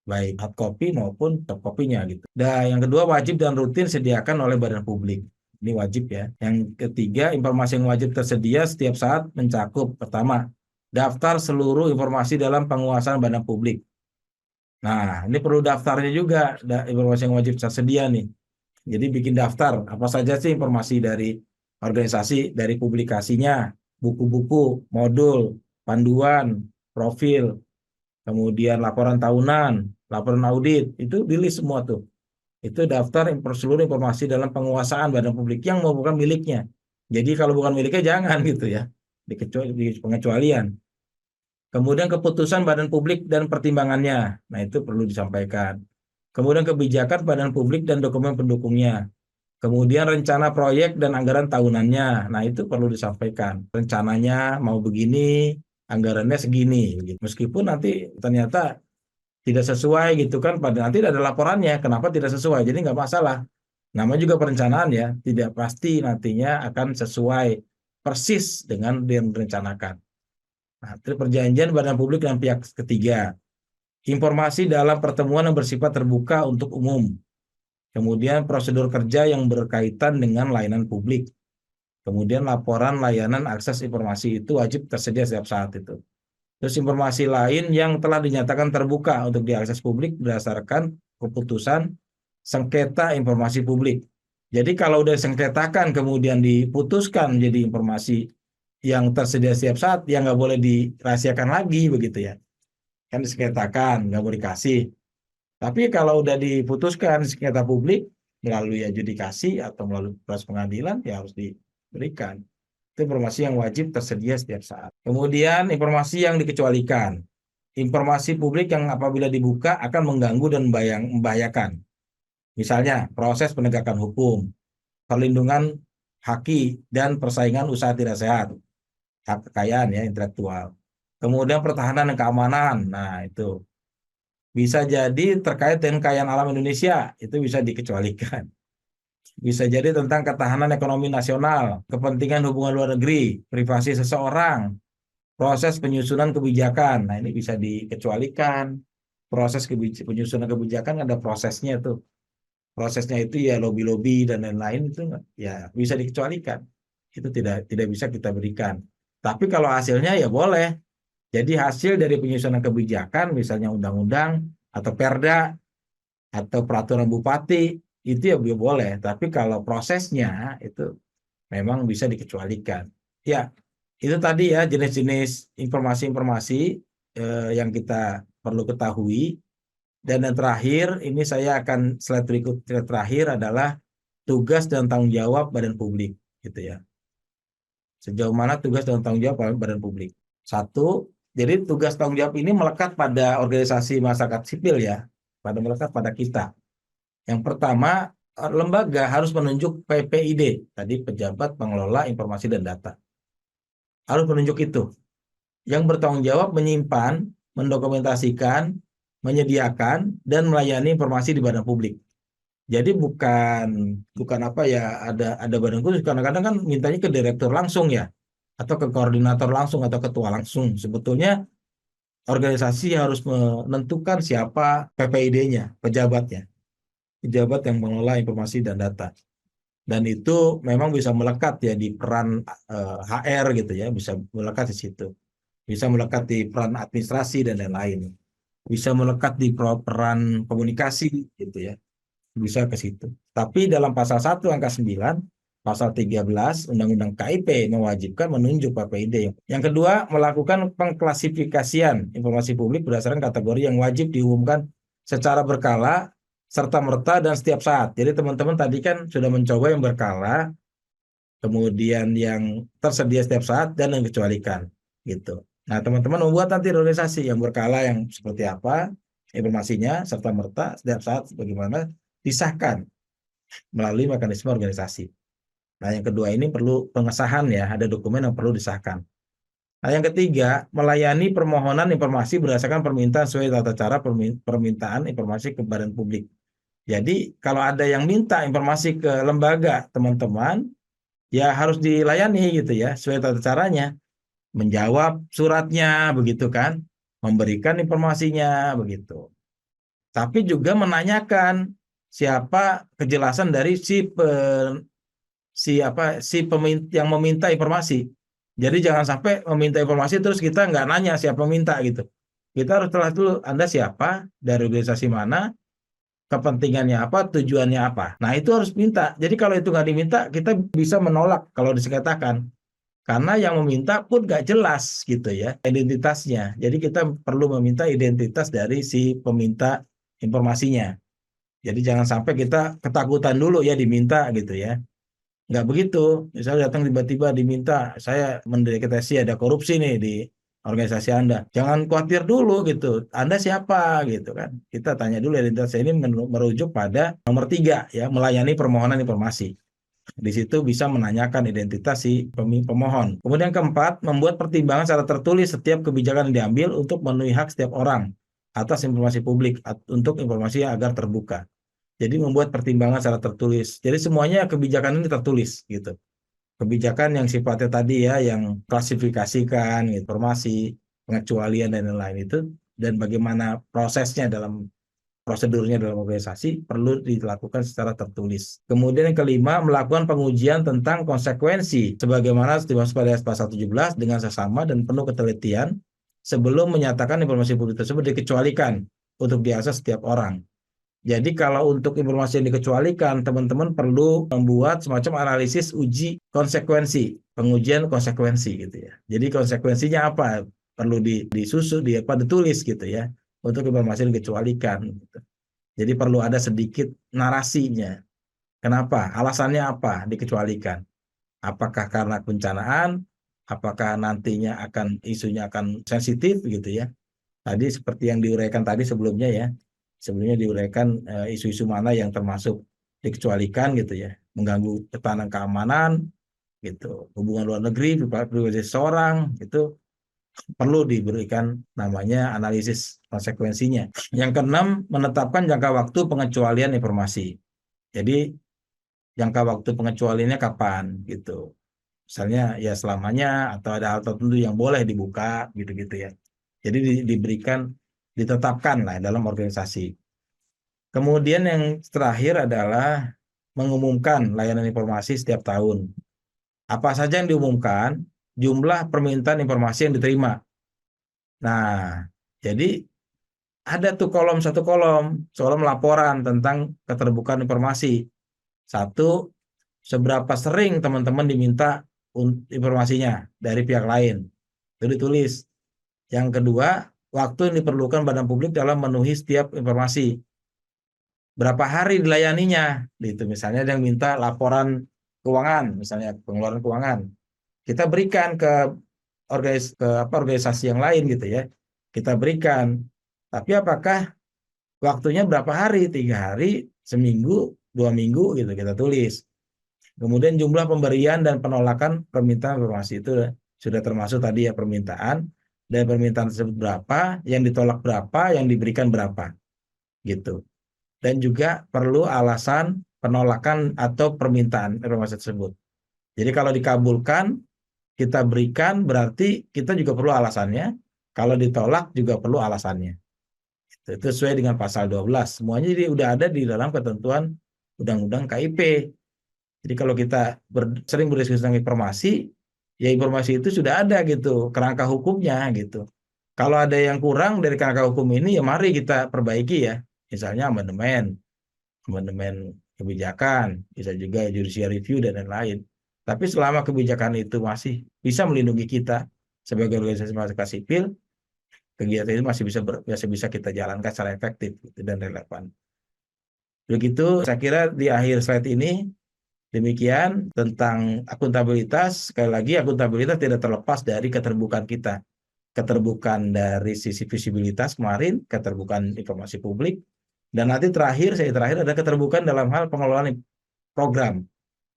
baik hard copy maupun soft copy-nya gitu. Dan yang kedua, wajib dan rutin sediakan oleh badan publik. Ini wajib ya. Yang ketiga, informasi yang wajib tersedia setiap saat mencakup pertama, daftar seluruh informasi dalam penguasaan badan publik. Nah, ini perlu daftarnya juga, informasi yang wajib tersedia nih. Jadi bikin daftar, apa saja sih informasi dari organisasi, dari publikasinya, buku-buku, modul, panduan, profil, kemudian laporan tahunan, laporan audit, itu di-list semua tuh. Itu daftar seluruh informasi dalam penguasaan badan publik yang merupakan miliknya. Jadi kalau bukan miliknya jangan gitu ya, di pengecualian. Kemudian keputusan badan publik dan pertimbangannya, nah itu perlu disampaikan. Kemudian kebijakan badan publik dan dokumen pendukungnya. Kemudian rencana proyek dan anggaran tahunannya, nah itu perlu disampaikan. Rencananya mau begini, anggarannya segini. Meskipun nanti ternyata tidak sesuai gitu kan, pada nanti ada laporannya, kenapa tidak sesuai, jadi nggak masalah. Namanya juga perencanaan ya, tidak pasti nantinya akan sesuai persis dengan yang direncanakan. Nah, itu perjanjian badan publik dan pihak ketiga. Informasi dalam pertemuan yang bersifat terbuka untuk umum. Kemudian prosedur kerja yang berkaitan dengan layanan publik. Kemudian laporan layanan akses informasi itu wajib tersedia setiap saat itu. Terus informasi lain yang telah dinyatakan terbuka untuk diakses publik berdasarkan keputusan sengketa informasi publik. Jadi kalau udah sengketakan kemudian diputuskan jadi informasi yang tersedia setiap saat, yang nggak boleh dirahasiakan lagi begitu ya. Kan disengketakan, nggak mau dikasih. Tapi kalau udah diputuskan sengketa publik melalui adjudikasi atau melalui proses pengadilan, ya harus diberikan. Itu informasi yang wajib tersedia setiap saat. Kemudian informasi yang dikecualikan. Informasi publik yang apabila dibuka akan mengganggu dan membahayakan. Misalnya proses penegakan hukum, perlindungan haki dan persaingan usaha tidak sehat, hak kekayaan ya intelektual. Kemudian pertahanan dan keamanan. Nah, itu bisa jadi terkait dengan kekayaan alam Indonesia, itu bisa dikecualikan. Bisa jadi tentang ketahanan ekonomi nasional, kepentingan hubungan luar negeri, privasi seseorang, proses penyusunan kebijakan. Nah, ini bisa dikecualikan. Proses penyusunan kebijakan ada prosesnya tuh. Prosesnya itu ya lobby-lobby dan lain-lain itu ya bisa dikecualikan. Itu tidak bisa kita berikan. Tapi kalau hasilnya ya boleh. Jadi hasil dari penyusunan kebijakan, misalnya undang-undang atau perda atau peraturan bupati, itu ya boleh. Tapi kalau prosesnya itu memang bisa dikecualikan. Ya, Itu tadi ya jenis-jenis informasi-informasi yang kita perlu ketahui. Dan yang terakhir, ini saya akan slide terakhir adalah tugas dan tanggung jawab badan publik, gitu ya. Sejauh mana tugas dan tanggung jawab badan publik. Satu, jadi tugas tanggung jawab ini melekat pada organisasi masyarakat sipil ya, melekat pada kita. Yang pertama, lembaga harus menunjuk PPID, tadi pejabat pengelola informasi dan data. Harus menunjuk itu. Yang bertanggung jawab menyimpan, mendokumentasikan, menyediakan, dan melayani informasi di badan publik. Jadi bukan apa ya, ada badan khusus, kadang-kadang kan mintanya ke direktur langsung ya, atau ke koordinator langsung, atau ketua langsung. Sebetulnya organisasi harus menentukan siapa PPID-nya, pejabat yang mengelola informasi dan data. Dan itu memang bisa melekat ya di peran HR gitu ya, bisa melekat di situ. Bisa melekat di peran administrasi dan lain-lain. Bisa melekat di peran komunikasi gitu ya. Bisa ke situ. Tapi dalam pasal 1 angka 9, pasal 13 Undang-Undang KIP mewajibkan menunjuk PPID. Yang kedua, melakukan pengklasifikasian informasi publik berdasarkan kategori yang wajib diumumkan secara berkala, serta-merta, dan setiap saat. Jadi teman-teman tadi kan sudah mencoba yang berkala, kemudian yang tersedia setiap saat, dan yang dikecualikan. Gitu. Nah, teman-teman membuat nanti organisasi yang berkala yang seperti apa, informasinya, serta-merta, setiap saat, bagaimana, disahkan melalui mekanisme organisasi. Nah, yang kedua ini perlu pengesahan ya, ada dokumen yang perlu disahkan. Nah, yang ketiga, melayani permohonan informasi berdasarkan permintaan sesuai tata cara permintaan informasi ke badan publik. Jadi, kalau ada yang minta informasi ke lembaga, teman-teman, ya harus dilayani gitu ya, sesuai tata caranya. Menjawab suratnya, begitu kan, memberikan informasinya, begitu. Tapi juga menanyakan siapa kejelasan dari yang meminta informasi. Jadi jangan sampai meminta informasi terus kita nggak nanya siapa minta gitu. Kita harus telah dulu Anda siapa, dari organisasi mana, kepentingannya apa, tujuannya apa. Nah itu harus minta. Jadi kalau itu nggak diminta, kita bisa menolak kalau disekatakan. Karena yang meminta pun nggak jelas gitu ya identitasnya. Jadi kita perlu meminta identitas dari si peminta informasinya. Jadi jangan sampai kita ketakutan dulu ya diminta gitu ya. Nggak begitu. Misalnya datang tiba-tiba diminta, saya mendeteksi ada korupsi nih di organisasi Anda. Jangan khawatir dulu gitu. Anda siapa gitu kan. Kita tanya dulu identitas ini merujuk pada nomor 3 ya, melayani permohonan informasi. Di situ bisa menanyakan identitas si pemohon. Kemudian keempat, membuat pertimbangan secara tertulis setiap kebijakan yang diambil untuk memenuhi hak setiap orang atas informasi publik untuk informasi agar terbuka. Jadi membuat pertimbangan secara tertulis. Jadi semuanya kebijakan ini tertulis gitu. Kebijakan yang sifatnya tadi ya, yang klasifikasikan informasi, pengecualian dan lain-lain itu, dan bagaimana prosesnya dalam prosedurnya dalam organisasi perlu dilakukan secara tertulis. Kemudian yang kelima, melakukan pengujian tentang konsekuensi sebagaimana dimaksud pada pasal 17 dengan sesama dan penuh ketelitian sebelum menyatakan informasi publik tersebut dikecualikan untuk diakses setiap orang. Jadi kalau untuk informasi yang dikecualikan, teman-teman perlu membuat semacam analisis uji konsekuensi, pengujian konsekuensi gitu ya. Jadi konsekuensinya apa? Perlu disusun, ditulis gitu ya, untuk informasi yang dikecualikan. Gitu. Jadi perlu ada sedikit narasinya. Kenapa? Alasannya apa dikecualikan? Apakah karena bencanaan? Apakah nantinya isunya akan sensitif gitu ya? Tadi seperti yang diuraikan tadi sebelumnya ya. Sebelumnya diuraikan isu-isu mana yang termasuk dikecualikan gitu ya, mengganggu ketahanan keamanan gitu, hubungan luar negeri, privasi seseorang, itu perlu diberikan namanya analisis konsekuensinya. Yang keenam, menetapkan jangka waktu pengecualian informasi. Jadi jangka waktu pengecualiannya kapan gitu. Misalnya ya selamanya atau ada hal tertentu yang boleh dibuka gitu-gitu ya. Jadi ditetapkan lah dalam organisasi. Kemudian yang terakhir adalah mengumumkan layanan informasi setiap tahun. Apa saja yang diumumkan, jumlah permintaan informasi yang diterima. Nah, jadi ada tuh satu kolom laporan tentang keterbukaan informasi. Satu, seberapa sering teman-teman diminta informasinya dari pihak lain. Itu ditulis. Yang kedua, waktu yang diperlukan badan publik dalam memenuhi setiap informasi. Berapa hari dilayaninya? Gitu. Misalnya ada yang minta laporan keuangan, misalnya pengeluaran keuangan. Kita berikan ke organisasi yang lain gitu ya. Kita berikan. Tapi apakah waktunya berapa hari? 3 hari, seminggu, 2 minggu gitu kita tulis. Kemudian jumlah pemberian dan penolakan permintaan informasi itu sudah termasuk tadi ya permintaan, dan permintaan tersebut berapa, yang ditolak berapa, yang diberikan berapa gitu. Dan juga perlu alasan penolakan atau permintaan informasi tersebut. Jadi kalau dikabulkan kita berikan, berarti kita juga perlu alasannya. Kalau ditolak juga perlu alasannya. Itu sesuai dengan pasal 12. Semuanya jadi udah ada di dalam ketentuan Undang-Undang KIP. Jadi kalau kita sering berdiskusi tentang informasi, ya informasi itu sudah ada gitu, kerangka hukumnya gitu. Kalau ada yang kurang dari kerangka hukum ini, ya mari kita perbaiki ya. Misalnya amandemen kebijakan, bisa juga judicial review dan lain-lain. Tapi selama kebijakan itu masih bisa melindungi kita sebagai organisasi masyarakat sipil, kegiatan itu masih bisa kita jalankan secara efektif dan relevan. Begitu, saya kira di akhir slide ini demikian tentang akuntabilitas. Sekali lagi, akuntabilitas tidak terlepas dari keterbukaan kita. Keterbukaan dari sisi visibilitas kemarin, keterbukaan informasi publik, dan nanti saya terakhir ada keterbukaan dalam hal pengelolaan program.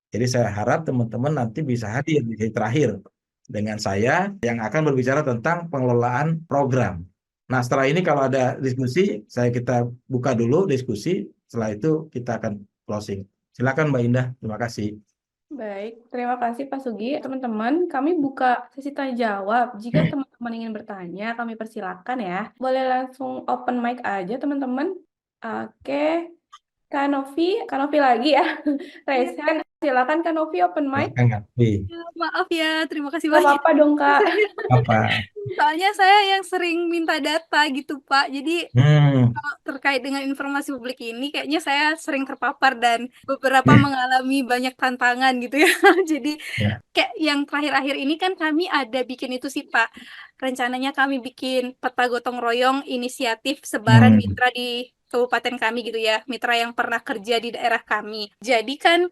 Jadi saya harap teman-teman nanti bisa hadir di sesi terakhir dengan saya yang akan berbicara tentang pengelolaan program. Nah, setelah ini kalau ada diskusi, kita buka dulu diskusi, setelah itu kita akan closing. Silakan Mbak Indah, terima kasih. Baik, terima kasih Pak Sugi. Teman-teman, kami buka sesi tanya jawab. Jika teman-teman ingin bertanya, kami persilakan ya. Boleh langsung open mic aja teman-teman. Oke, Kak Novi lagi ya. Resen, silakan Kak Novi open mic. Maaf ya, terima kasih Gak banyak. apa-apa dong Kak. Apa? Soalnya saya yang sering minta data gitu Pak. Jadi kalau terkait dengan informasi publik ini kayaknya saya sering terpapar dan beberapa mengalami banyak tantangan gitu ya. Jadi kayak yang terakhir-akhir ini kan kami ada bikin itu sih Pak. Rencananya kami bikin peta gotong royong inisiatif sebaran mitra di kabupaten kami gitu ya. Mitra yang pernah kerja di daerah kami. Jadi kan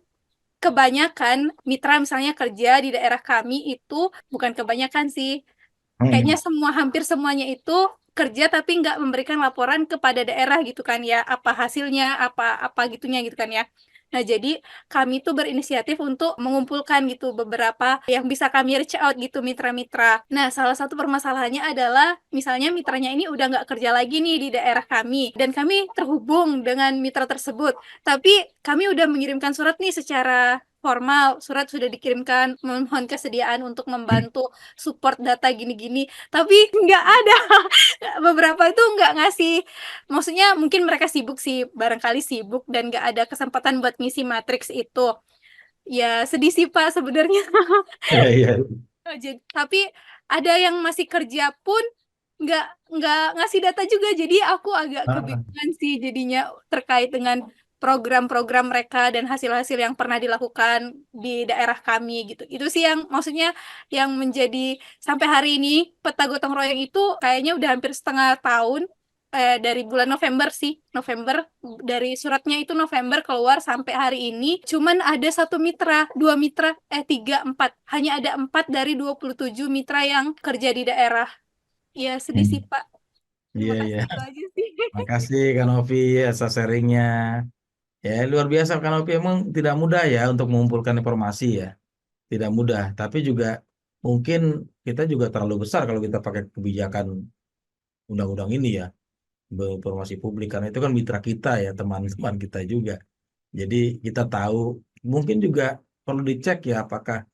kebanyakan mitra misalnya kerja di daerah kami itu bukan kebanyakan sih. Kayaknya hampir semuanya itu kerja tapi nggak memberikan laporan kepada daerah gitu kan ya, apa hasilnya, apa gitunya gitu kan ya. Nah, jadi kami tuh berinisiatif untuk mengumpulkan gitu beberapa yang bisa kami reach out gitu mitra-mitra. Nah, salah satu permasalahannya adalah misalnya mitranya ini udah nggak kerja lagi nih di daerah kami dan kami terhubung dengan mitra tersebut. Tapi kami udah mengirimkan surat nih secara formal, surat sudah dikirimkan memohon kesediaan untuk membantu support data gini-gini, tapi nggak ada. Beberapa itu nggak ngasih, maksudnya mungkin mereka sibuk sih, barangkali sibuk dan nggak ada kesempatan buat ngisi matriks itu. Ya sedih sih Pak sebenarnya. Iya. Tapi ada yang masih kerja pun nggak ngasih data juga, jadi aku agak kebingungan sih jadinya terkait dengan program-program mereka dan hasil-hasil yang pernah dilakukan di daerah kami gitu. Itu sih yang maksudnya yang menjadi sampai hari ini peta gotong royong itu kayaknya udah hampir setengah tahun, dari bulan November sih. November, dari suratnya itu November keluar sampai hari ini cuman ada 3, 4. Hanya ada 4 dari 27 mitra yang kerja di daerah. Ya sedih sih Pak. Terima kasih itu aja sih. Makasih Kak Novi atas sharingnya. Ya, luar biasa Kak Novi, emang tidak mudah ya untuk mengumpulkan informasi ya. Tidak mudah, tapi juga mungkin kita juga terlalu besar kalau kita pakai kebijakan undang-undang ini ya, informasi publik, karena itu kan mitra kita ya, teman-teman kita juga. Jadi kita tahu, mungkin juga perlu dicek ya apakah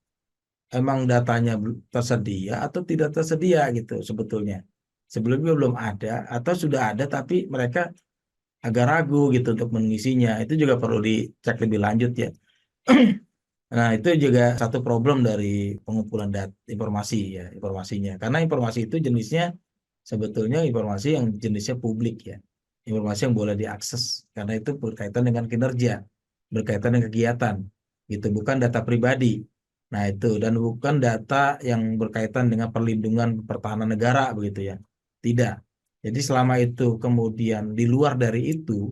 emang datanya tersedia atau tidak tersedia gitu sebetulnya. Sebelumnya belum ada atau sudah ada tapi mereka agak ragu gitu untuk mengisinya. Itu juga perlu dicek lebih lanjut ya. Nah, itu juga satu problem dari pengumpulan informasi ya, informasinya. Karena informasi itu jenisnya sebetulnya informasi yang jenisnya publik ya. Informasi yang boleh diakses karena itu berkaitan dengan kinerja, berkaitan dengan kegiatan. Gitu, bukan data pribadi. Nah, itu dan bukan data yang berkaitan dengan perlindungan pertahanan negara begitu ya. Tidak. Jadi selama itu kemudian di luar dari itu,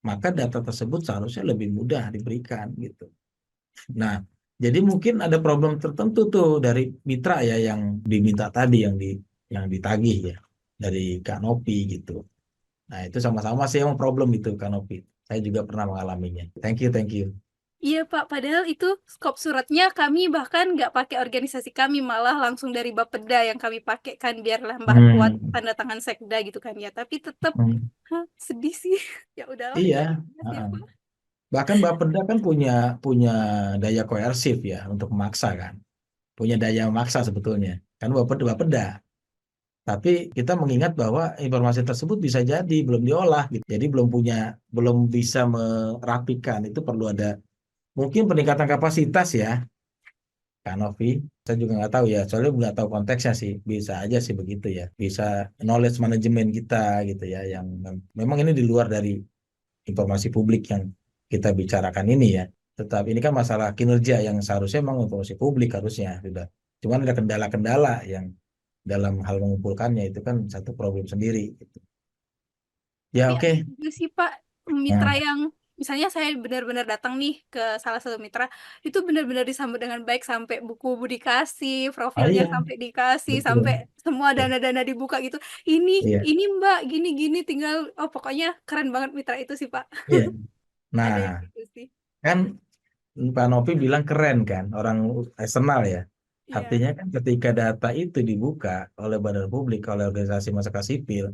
maka data tersebut seharusnya lebih mudah diberikan gitu. Nah, jadi mungkin ada problem tertentu tuh dari mitra ya yang diminta tadi yang ditagih ya dari Kak Nopi gitu. Nah, itu sama-sama sih emang problem itu Kak Nopi. Saya juga pernah mengalaminya. Thank you, thank you. Iya Pak, padahal itu skop suratnya kami bahkan nggak pakai organisasi kami, malah langsung dari Bapeda yang kami pakai kan biar lambah kuat Hmm, tanda tangan sekda gitu kan ya. Tapi tetap hmm. sedih sih. Ya udahlah, Iya. ya udah sih Heeh. Pak. Bahkan Bapeda kan punya daya koersif ya untuk memaksa kan. Punya daya memaksa sebetulnya. Kan Bapeda. Tapi kita mengingat bahwa informasi tersebut bisa jadi belum diolah gitu. Jadi belum bisa merapikan. Itu perlu ada mungkin peningkatan kapasitas ya, Kak Novi. Saya juga nggak tahu ya, soalnya nggak tahu konteksnya sih. Bisa aja sih begitu ya. Bisa knowledge management kita gitu ya, yang memang ini di luar dari informasi publik yang kita bicarakan ini ya. Tetapi ini kan masalah kinerja yang seharusnya memang informasi publik harusnya sudah. Cuman ada kendala-kendala yang dalam hal mengumpulkannya itu kan satu problem sendiri. Gitu. Ya Tapi oke. ada juga sih Pak mitra Nah, yang misalnya saya benar-benar datang nih ke salah satu mitra itu benar-benar disambut dengan baik sampai buku dikasih, oh profilnya iya sampai dikasih, betul. sampai semua Betul. dana-dana dibuka gitu. Ini Iya, ini Mbak gini-gini tinggal oh pokoknya keren banget mitra itu sih Pak. iya. Nah, Ada yang gitu sih. kan Pak Novi bilang keren kan, orang eksternal ya. Iya. Artinya kan ketika data itu dibuka oleh badan publik, oleh organisasi masyarakat sipil,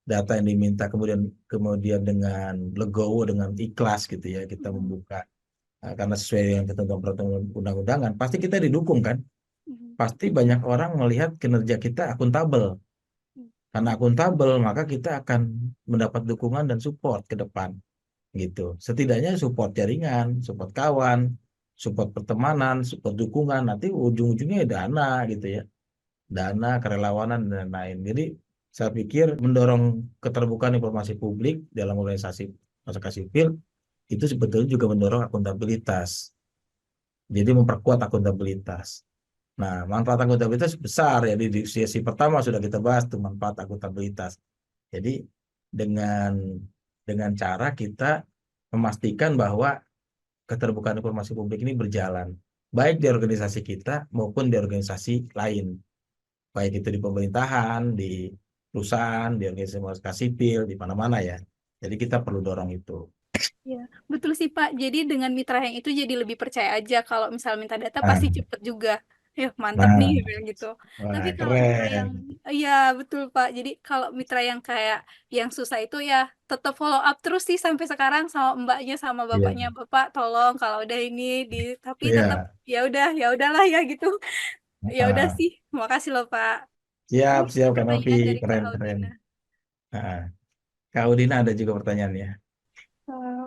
data yang diminta kemudian kemudian dengan legowo, dengan ikhlas gitu ya, kita Mhm. membuka karena sesuai dengan ketentuan peraturan undang-undangan, pasti kita didukung kan. Mhm. Pasti banyak orang melihat kinerja kita akuntabel. Karena akuntabel, maka kita akan mendapat dukungan dan support ke depan gitu. Setidaknya support jaringan, support kawan, support pertemanan, support dukungan, nanti ujung-ujungnya ya dana gitu ya. Dana, kerelawanan, dan lain-lain. Jadi saya pikir mendorong keterbukaan informasi publik dalam organisasi masyarakat sipil itu sebetulnya juga mendorong akuntabilitas. Jadi memperkuat akuntabilitas. Nah, manfaat akuntabilitas besar ya di sesi pertama sudah kita bahas tuh manfaat akuntabilitas. Jadi dengan cara kita memastikan bahwa keterbukaan informasi publik ini berjalan baik di organisasi kita maupun di organisasi lain, baik itu di pemerintahan, di perusahaan, di organisasi masyarakat sipil, di mana-mana ya. Jadi kita perlu dorong itu. Iya, betul sih Pak. Jadi dengan mitra yang itu jadi lebih percaya aja kalau misal minta data Nah, pasti cepet juga. Ya mantap nih nah, bilang gitu. Tapi wah kalau mitra keren. yang, iya betul Pak. Jadi kalau mitra yang kayak yang susah itu ya tetap follow up terus sih sampai sekarang sama mbaknya sama Iya, bapaknya. Bapak tolong kalau udah ini di, tapi tetap iya. ya udahlah ya gitu. Ya udah Nah, sih. Makasih loh Pak. Ini siap, siap Kak Novi, pertanyaan dari Kak keren, keren. Audina. Nah, Kak Udina ada juga pertanyaannya.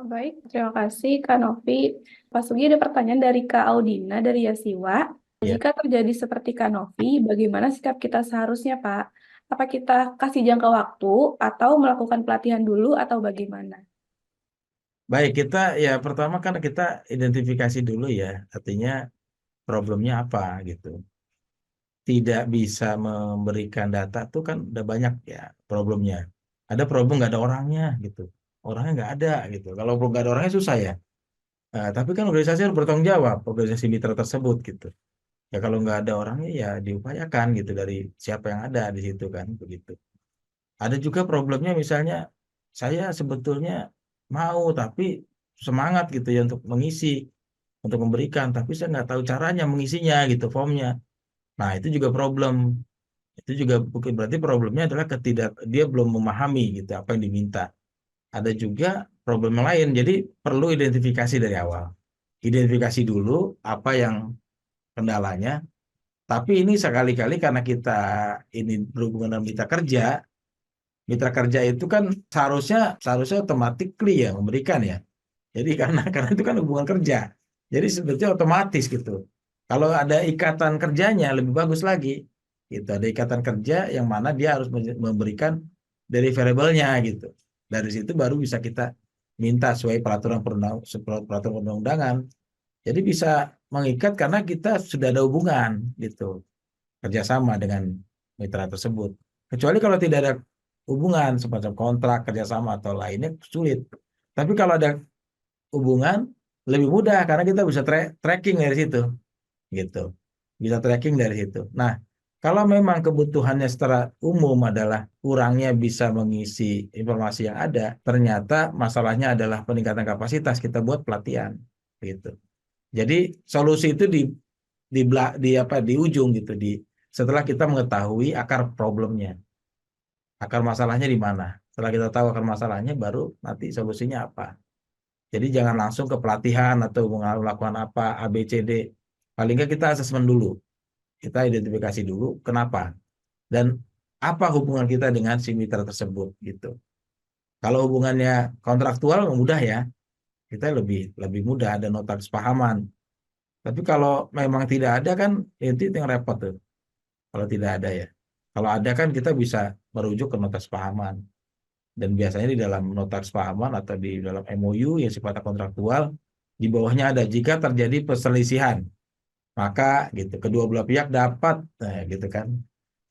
Baik, terima kasih Kak Novi. Pak Sugi ada pertanyaan dari Kak Audina dari Yasiwa. Ya, Jika terjadi seperti Kak Novi, bagaimana sikap kita seharusnya, Pak? Apa kita kasih jangka waktu atau melakukan pelatihan dulu atau bagaimana? baik kita ya pertama kan kita identifikasi dulu ya, artinya problemnya apa gitu. Tidak bisa memberikan data tuh kan udah banyak ya problemnya. Ada problem nggak ada orangnya gitu, orangnya nggak ada gitu. Kalau nggak ada orangnya susah ya. Nah, tapi kan organisasi harus bertanggung jawab, organisasi mitra tersebut gitu. Ya kalau nggak ada orangnya ya diupayakan gitu dari siapa yang ada di situ kan begitu. Ada juga problemnya misalnya saya sebetulnya mau tapi semangat gitu ya untuk mengisi, untuk memberikan, tapi saya nggak tahu caranya mengisinya gitu formnya. Nah itu juga problem. Itu juga mungkin berarti problemnya adalah dia belum memahami gitu apa yang diminta. Ada juga problem lain. Jadi perlu identifikasi dari awal. Identifikasi dulu apa yang kendalanya. Tapi ini sekali-kali karena kita ini berhubungan dengan mitra kerja itu kan seharusnya seharusnya otomatis ya memberikan ya. Jadi karena itu kan hubungan kerja. Jadi sebetulnya otomatis gitu. Kalau ada ikatan kerjanya lebih bagus lagi. Gitu. Ada ikatan kerja yang mana dia harus memberikan deliverable-nya gitu. Dari situ baru bisa kita minta sesuai peraturan perundang-undangan. Jadi bisa mengikat karena kita sudah ada hubungan gitu, kerjasama dengan mitra tersebut. Kecuali kalau tidak ada hubungan semacam kontrak kerjasama atau lainnya sulit. Tapi kalau ada hubungan lebih mudah karena kita bisa tracking dari situ, gitu. Bisa tracking dari situ. Nah, kalau memang kebutuhannya secara umum adalah kurangnya bisa mengisi informasi yang ada, ternyata masalahnya adalah peningkatan kapasitas, kita buat pelatihan, gitu. Jadi solusi itu di ujung gitu, setelah kita mengetahui akar problemnya, akar masalahnya di mana. Setelah kita tahu akar masalahnya, baru nanti solusinya apa. Jadi jangan langsung ke pelatihan atau melakukan apa A B C D. Paling nggak kita asesmen dulu. Kita identifikasi dulu kenapa dan apa hubungan kita dengan si mitra tersebut gitu. Kalau hubungannya kontraktual mudah ya, kita lebih mudah ada nota kesepahaman. Tapi kalau memang tidak ada kan itu yang repot tuh. Kalau tidak ada ya. Kalau ada kan kita bisa merujuk ke nota kesepahaman. Dan biasanya di dalam nota kesepahaman atau di dalam MOU yang sifatnya kontraktual, di bawahnya ada jika terjadi perselisihan, maka gitu kedua belah pihak dapat gitu kan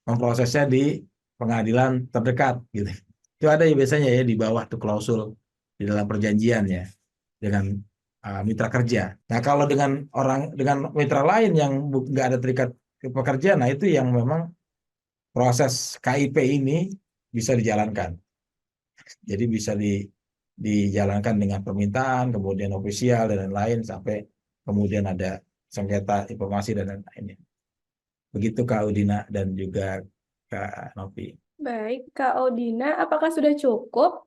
memprosesnya di pengadilan terdekat gitu. Itu ada ya biasanya ya di bawah tuh klausul di dalam perjanjian ya dengan mitra kerja. Nah, kalau dengan mitra lain yang nggak ada terikat pekerjaan, nah itu yang memang proses KIP ini bisa dijalankan. Jadi bisa dijalankan dengan permintaan, kemudian ofisial dan lain-lain sampai kemudian ada sengketa informasi dan lain-lainnya. Begitu Kak Udina dan juga Kak Novi. Baik, Kak Audina, apakah sudah cukup?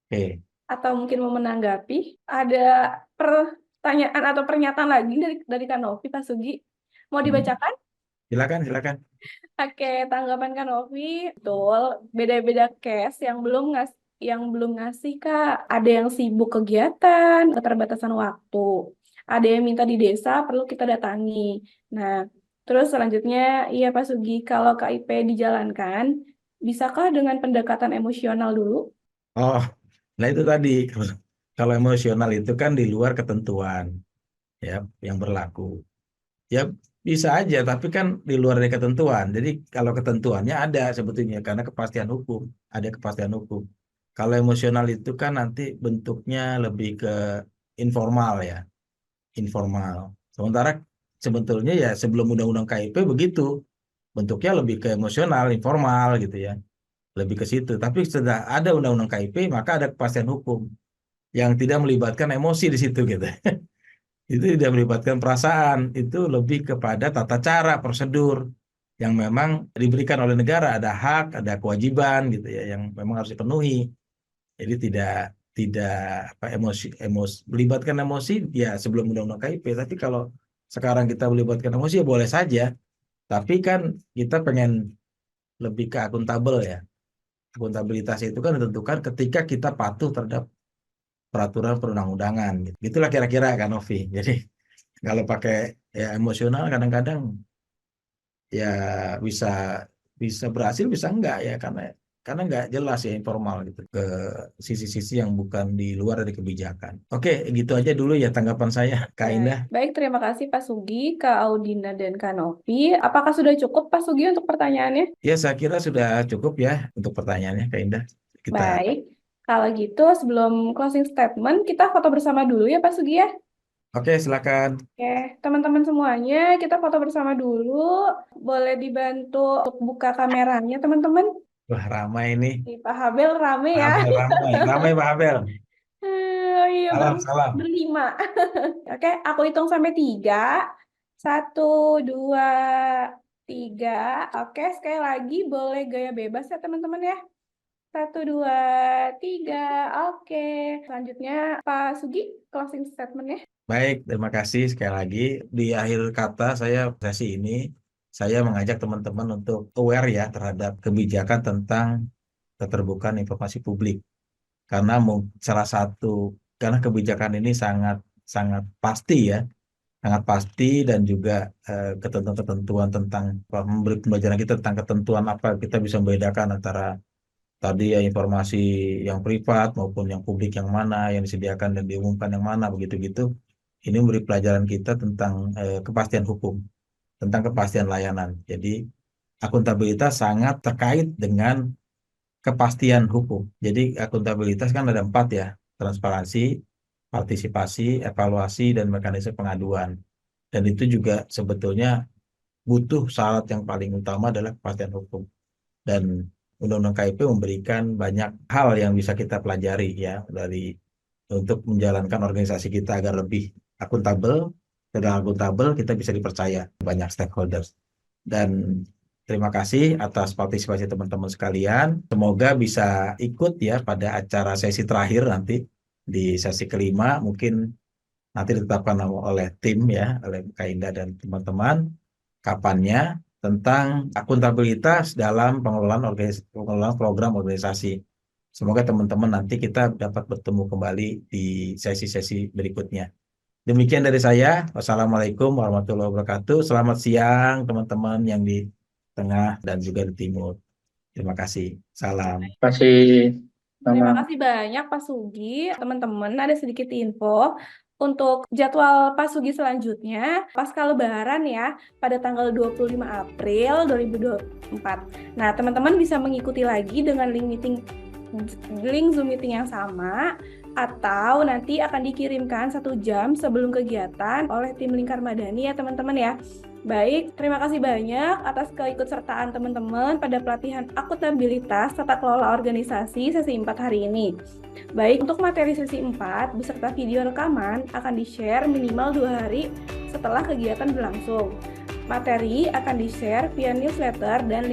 Oke. Atau mungkin mau menanggapi? Ada pertanyaan atau pernyataan lagi dari Kak Novi, Pak Sugi? Mau dibacakan? Silakan. Oke, tanggapan Kak Novi, betul. Beda-beda case yang belum ngasih Kak. Ada yang sibuk kegiatan, keterbatasan waktu. Ada yang minta di desa, perlu kita datangi. Nah, terus selanjutnya, iya Pak Sugi, kalau KIP dijalankan, bisakah dengan pendekatan emosional dulu? Oh, nah itu tadi kalau emosional itu kan di luar ketentuan ya yang berlaku. Ya bisa aja, tapi kan di luar dari ketentuan. Jadi kalau ketentuannya ada sebetulnya karena kepastian hukum, ada kepastian hukum. Kalau emosional itu kan nanti bentuknya lebih ke informal ya, informal. Sementara sebetulnya ya sebelum undang-undang KIP begitu, bentuknya lebih ke emosional, informal gitu ya, lebih ke situ. Tapi setelah ada undang-undang KIP maka ada kepastian hukum yang tidak melibatkan emosi di situ gitu. Itu tidak melibatkan perasaan, itu lebih kepada tata cara, prosedur yang memang diberikan oleh negara, ada hak, ada kewajiban gitu ya yang memang harus dipenuhi. Jadi tidak emosi melibatkan emosi ya sebelum undang-undang KIP, tapi kalau sekarang kita melibatkan emosi ya boleh saja. Tapi kan kita pengen lebih ke akuntabel ya. Akuntabilitas itu kan ditentukan ketika kita patuh terhadap peraturan perundang-undangan gitu. Itulah kira-kira kan Novi. Jadi kalau pakai ya emosional kadang-kadang ya bisa bisa berhasil bisa enggak ya karena enggak jelas ya informal gitu ke sisi-sisi yang bukan di luar dari kebijakan. Oke, gitu aja dulu ya tanggapan saya Kak Indah. Baik, terima kasih Pak Sugi, Kak Audina, dan Kak Novi. Apakah sudah cukup Pak Sugi untuk pertanyaannya? Ya saya kira sudah cukup ya untuk pertanyaannya Kak Indah. Kita Baik, kalau gitu sebelum closing statement, kita foto bersama dulu ya Pak Sugi ya. Oke, silakan. Oke, teman-teman semuanya, kita foto bersama dulu. Boleh dibantu untuk buka kameranya, teman-teman. Wah, ramai ini. Di Pak Habel rame Pak ya. Abel, ramai Pak Abel. Oh iya, Salam. berlima. Oke, aku hitung sampai 3. 1, 2, 3. Oke, sekali lagi boleh gaya bebas ya teman-teman ya. 1, 2, 3. Oke. Selanjutnya Pak Sugi, closing statement-nya. Baik, terima kasih sekali lagi. Di akhir kata sesi ini, saya mengajak teman-teman untuk aware ya terhadap kebijakan tentang keterbukaan informasi publik. Karena karena kebijakan ini sangat sangat pasti ya, sangat pasti dan juga ketentuan-ketentuan tentang memberi pembelajaran kita tentang ketentuan apa kita bisa membedakan antara tadi ya informasi yang privat maupun yang publik yang mana, yang disediakan dan diumumkan yang mana begitu-gitu. Ini memberi pelajaran kita tentang kepastian hukum, tentang kepastian layanan. Jadi akuntabilitas sangat terkait dengan kepastian hukum. Jadi akuntabilitas kan ada 4 ya, transparansi, partisipasi, evaluasi, dan mekanisme pengaduan. Dan itu juga sebetulnya butuh syarat yang paling utama adalah kepastian hukum. Dan Undang-Undang KIP memberikan banyak hal yang bisa kita pelajari ya untuk menjalankan organisasi kita agar lebih akuntabel. Dengan akuntabel kita bisa dipercaya banyak stakeholders. Dan terima kasih atas partisipasi teman-teman sekalian. Semoga bisa ikut ya pada acara sesi terakhir nanti di sesi kelima. Mungkin nanti ditetapkan oleh tim ya, oleh Kak Indah dan teman-teman kapannya tentang akuntabilitas dalam pengelolaan program organisasi. Semoga teman-teman nanti kita dapat bertemu kembali di sesi-sesi berikutnya. Demikian dari saya. Wassalamualaikum warahmatullahi wabarakatuh. Selamat siang teman-teman yang di tengah dan juga di timur. Terima kasih. Salam. Terima kasih. Terima Sama. kasih banyak Pak Sugi. Teman-teman, ada sedikit info untuk jadwal Pak Sugi selanjutnya pasca Lebaran ya, pada tanggal 25 April 2024. Nah, teman-teman bisa mengikuti lagi dengan link Zoom meeting yang sama, atau nanti akan dikirimkan 1 jam sebelum kegiatan oleh tim Lingkar Madani ya teman-teman ya. Baik, terima kasih banyak atas keikutsertaan teman-teman pada pelatihan akuntabilitas tata kelola organisasi sesi 4 hari ini. Baik, untuk materi sesi 4 beserta video rekaman akan di-share minimal 2 hari setelah kegiatan berlangsung. Materi akan di-share via newsletter dan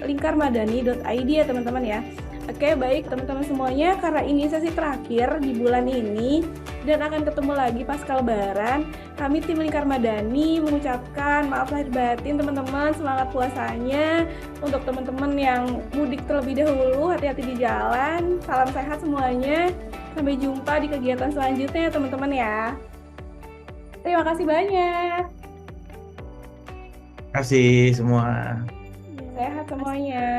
lingkarmadani.id ya teman-teman ya. Oke, baik teman-teman semuanya, karena ini sesi terakhir di bulan ini dan akan ketemu lagi pasca Lebaran, kami tim Lingkar Madani mengucapkan maaf lahir batin teman-teman, semangat puasanya. Untuk teman-teman yang mudik terlebih dahulu, hati-hati di jalan, salam sehat semuanya, sampai jumpa di kegiatan selanjutnya ya teman-teman ya. Terima kasih banyak. Terima kasih semua. Sehat semuanya.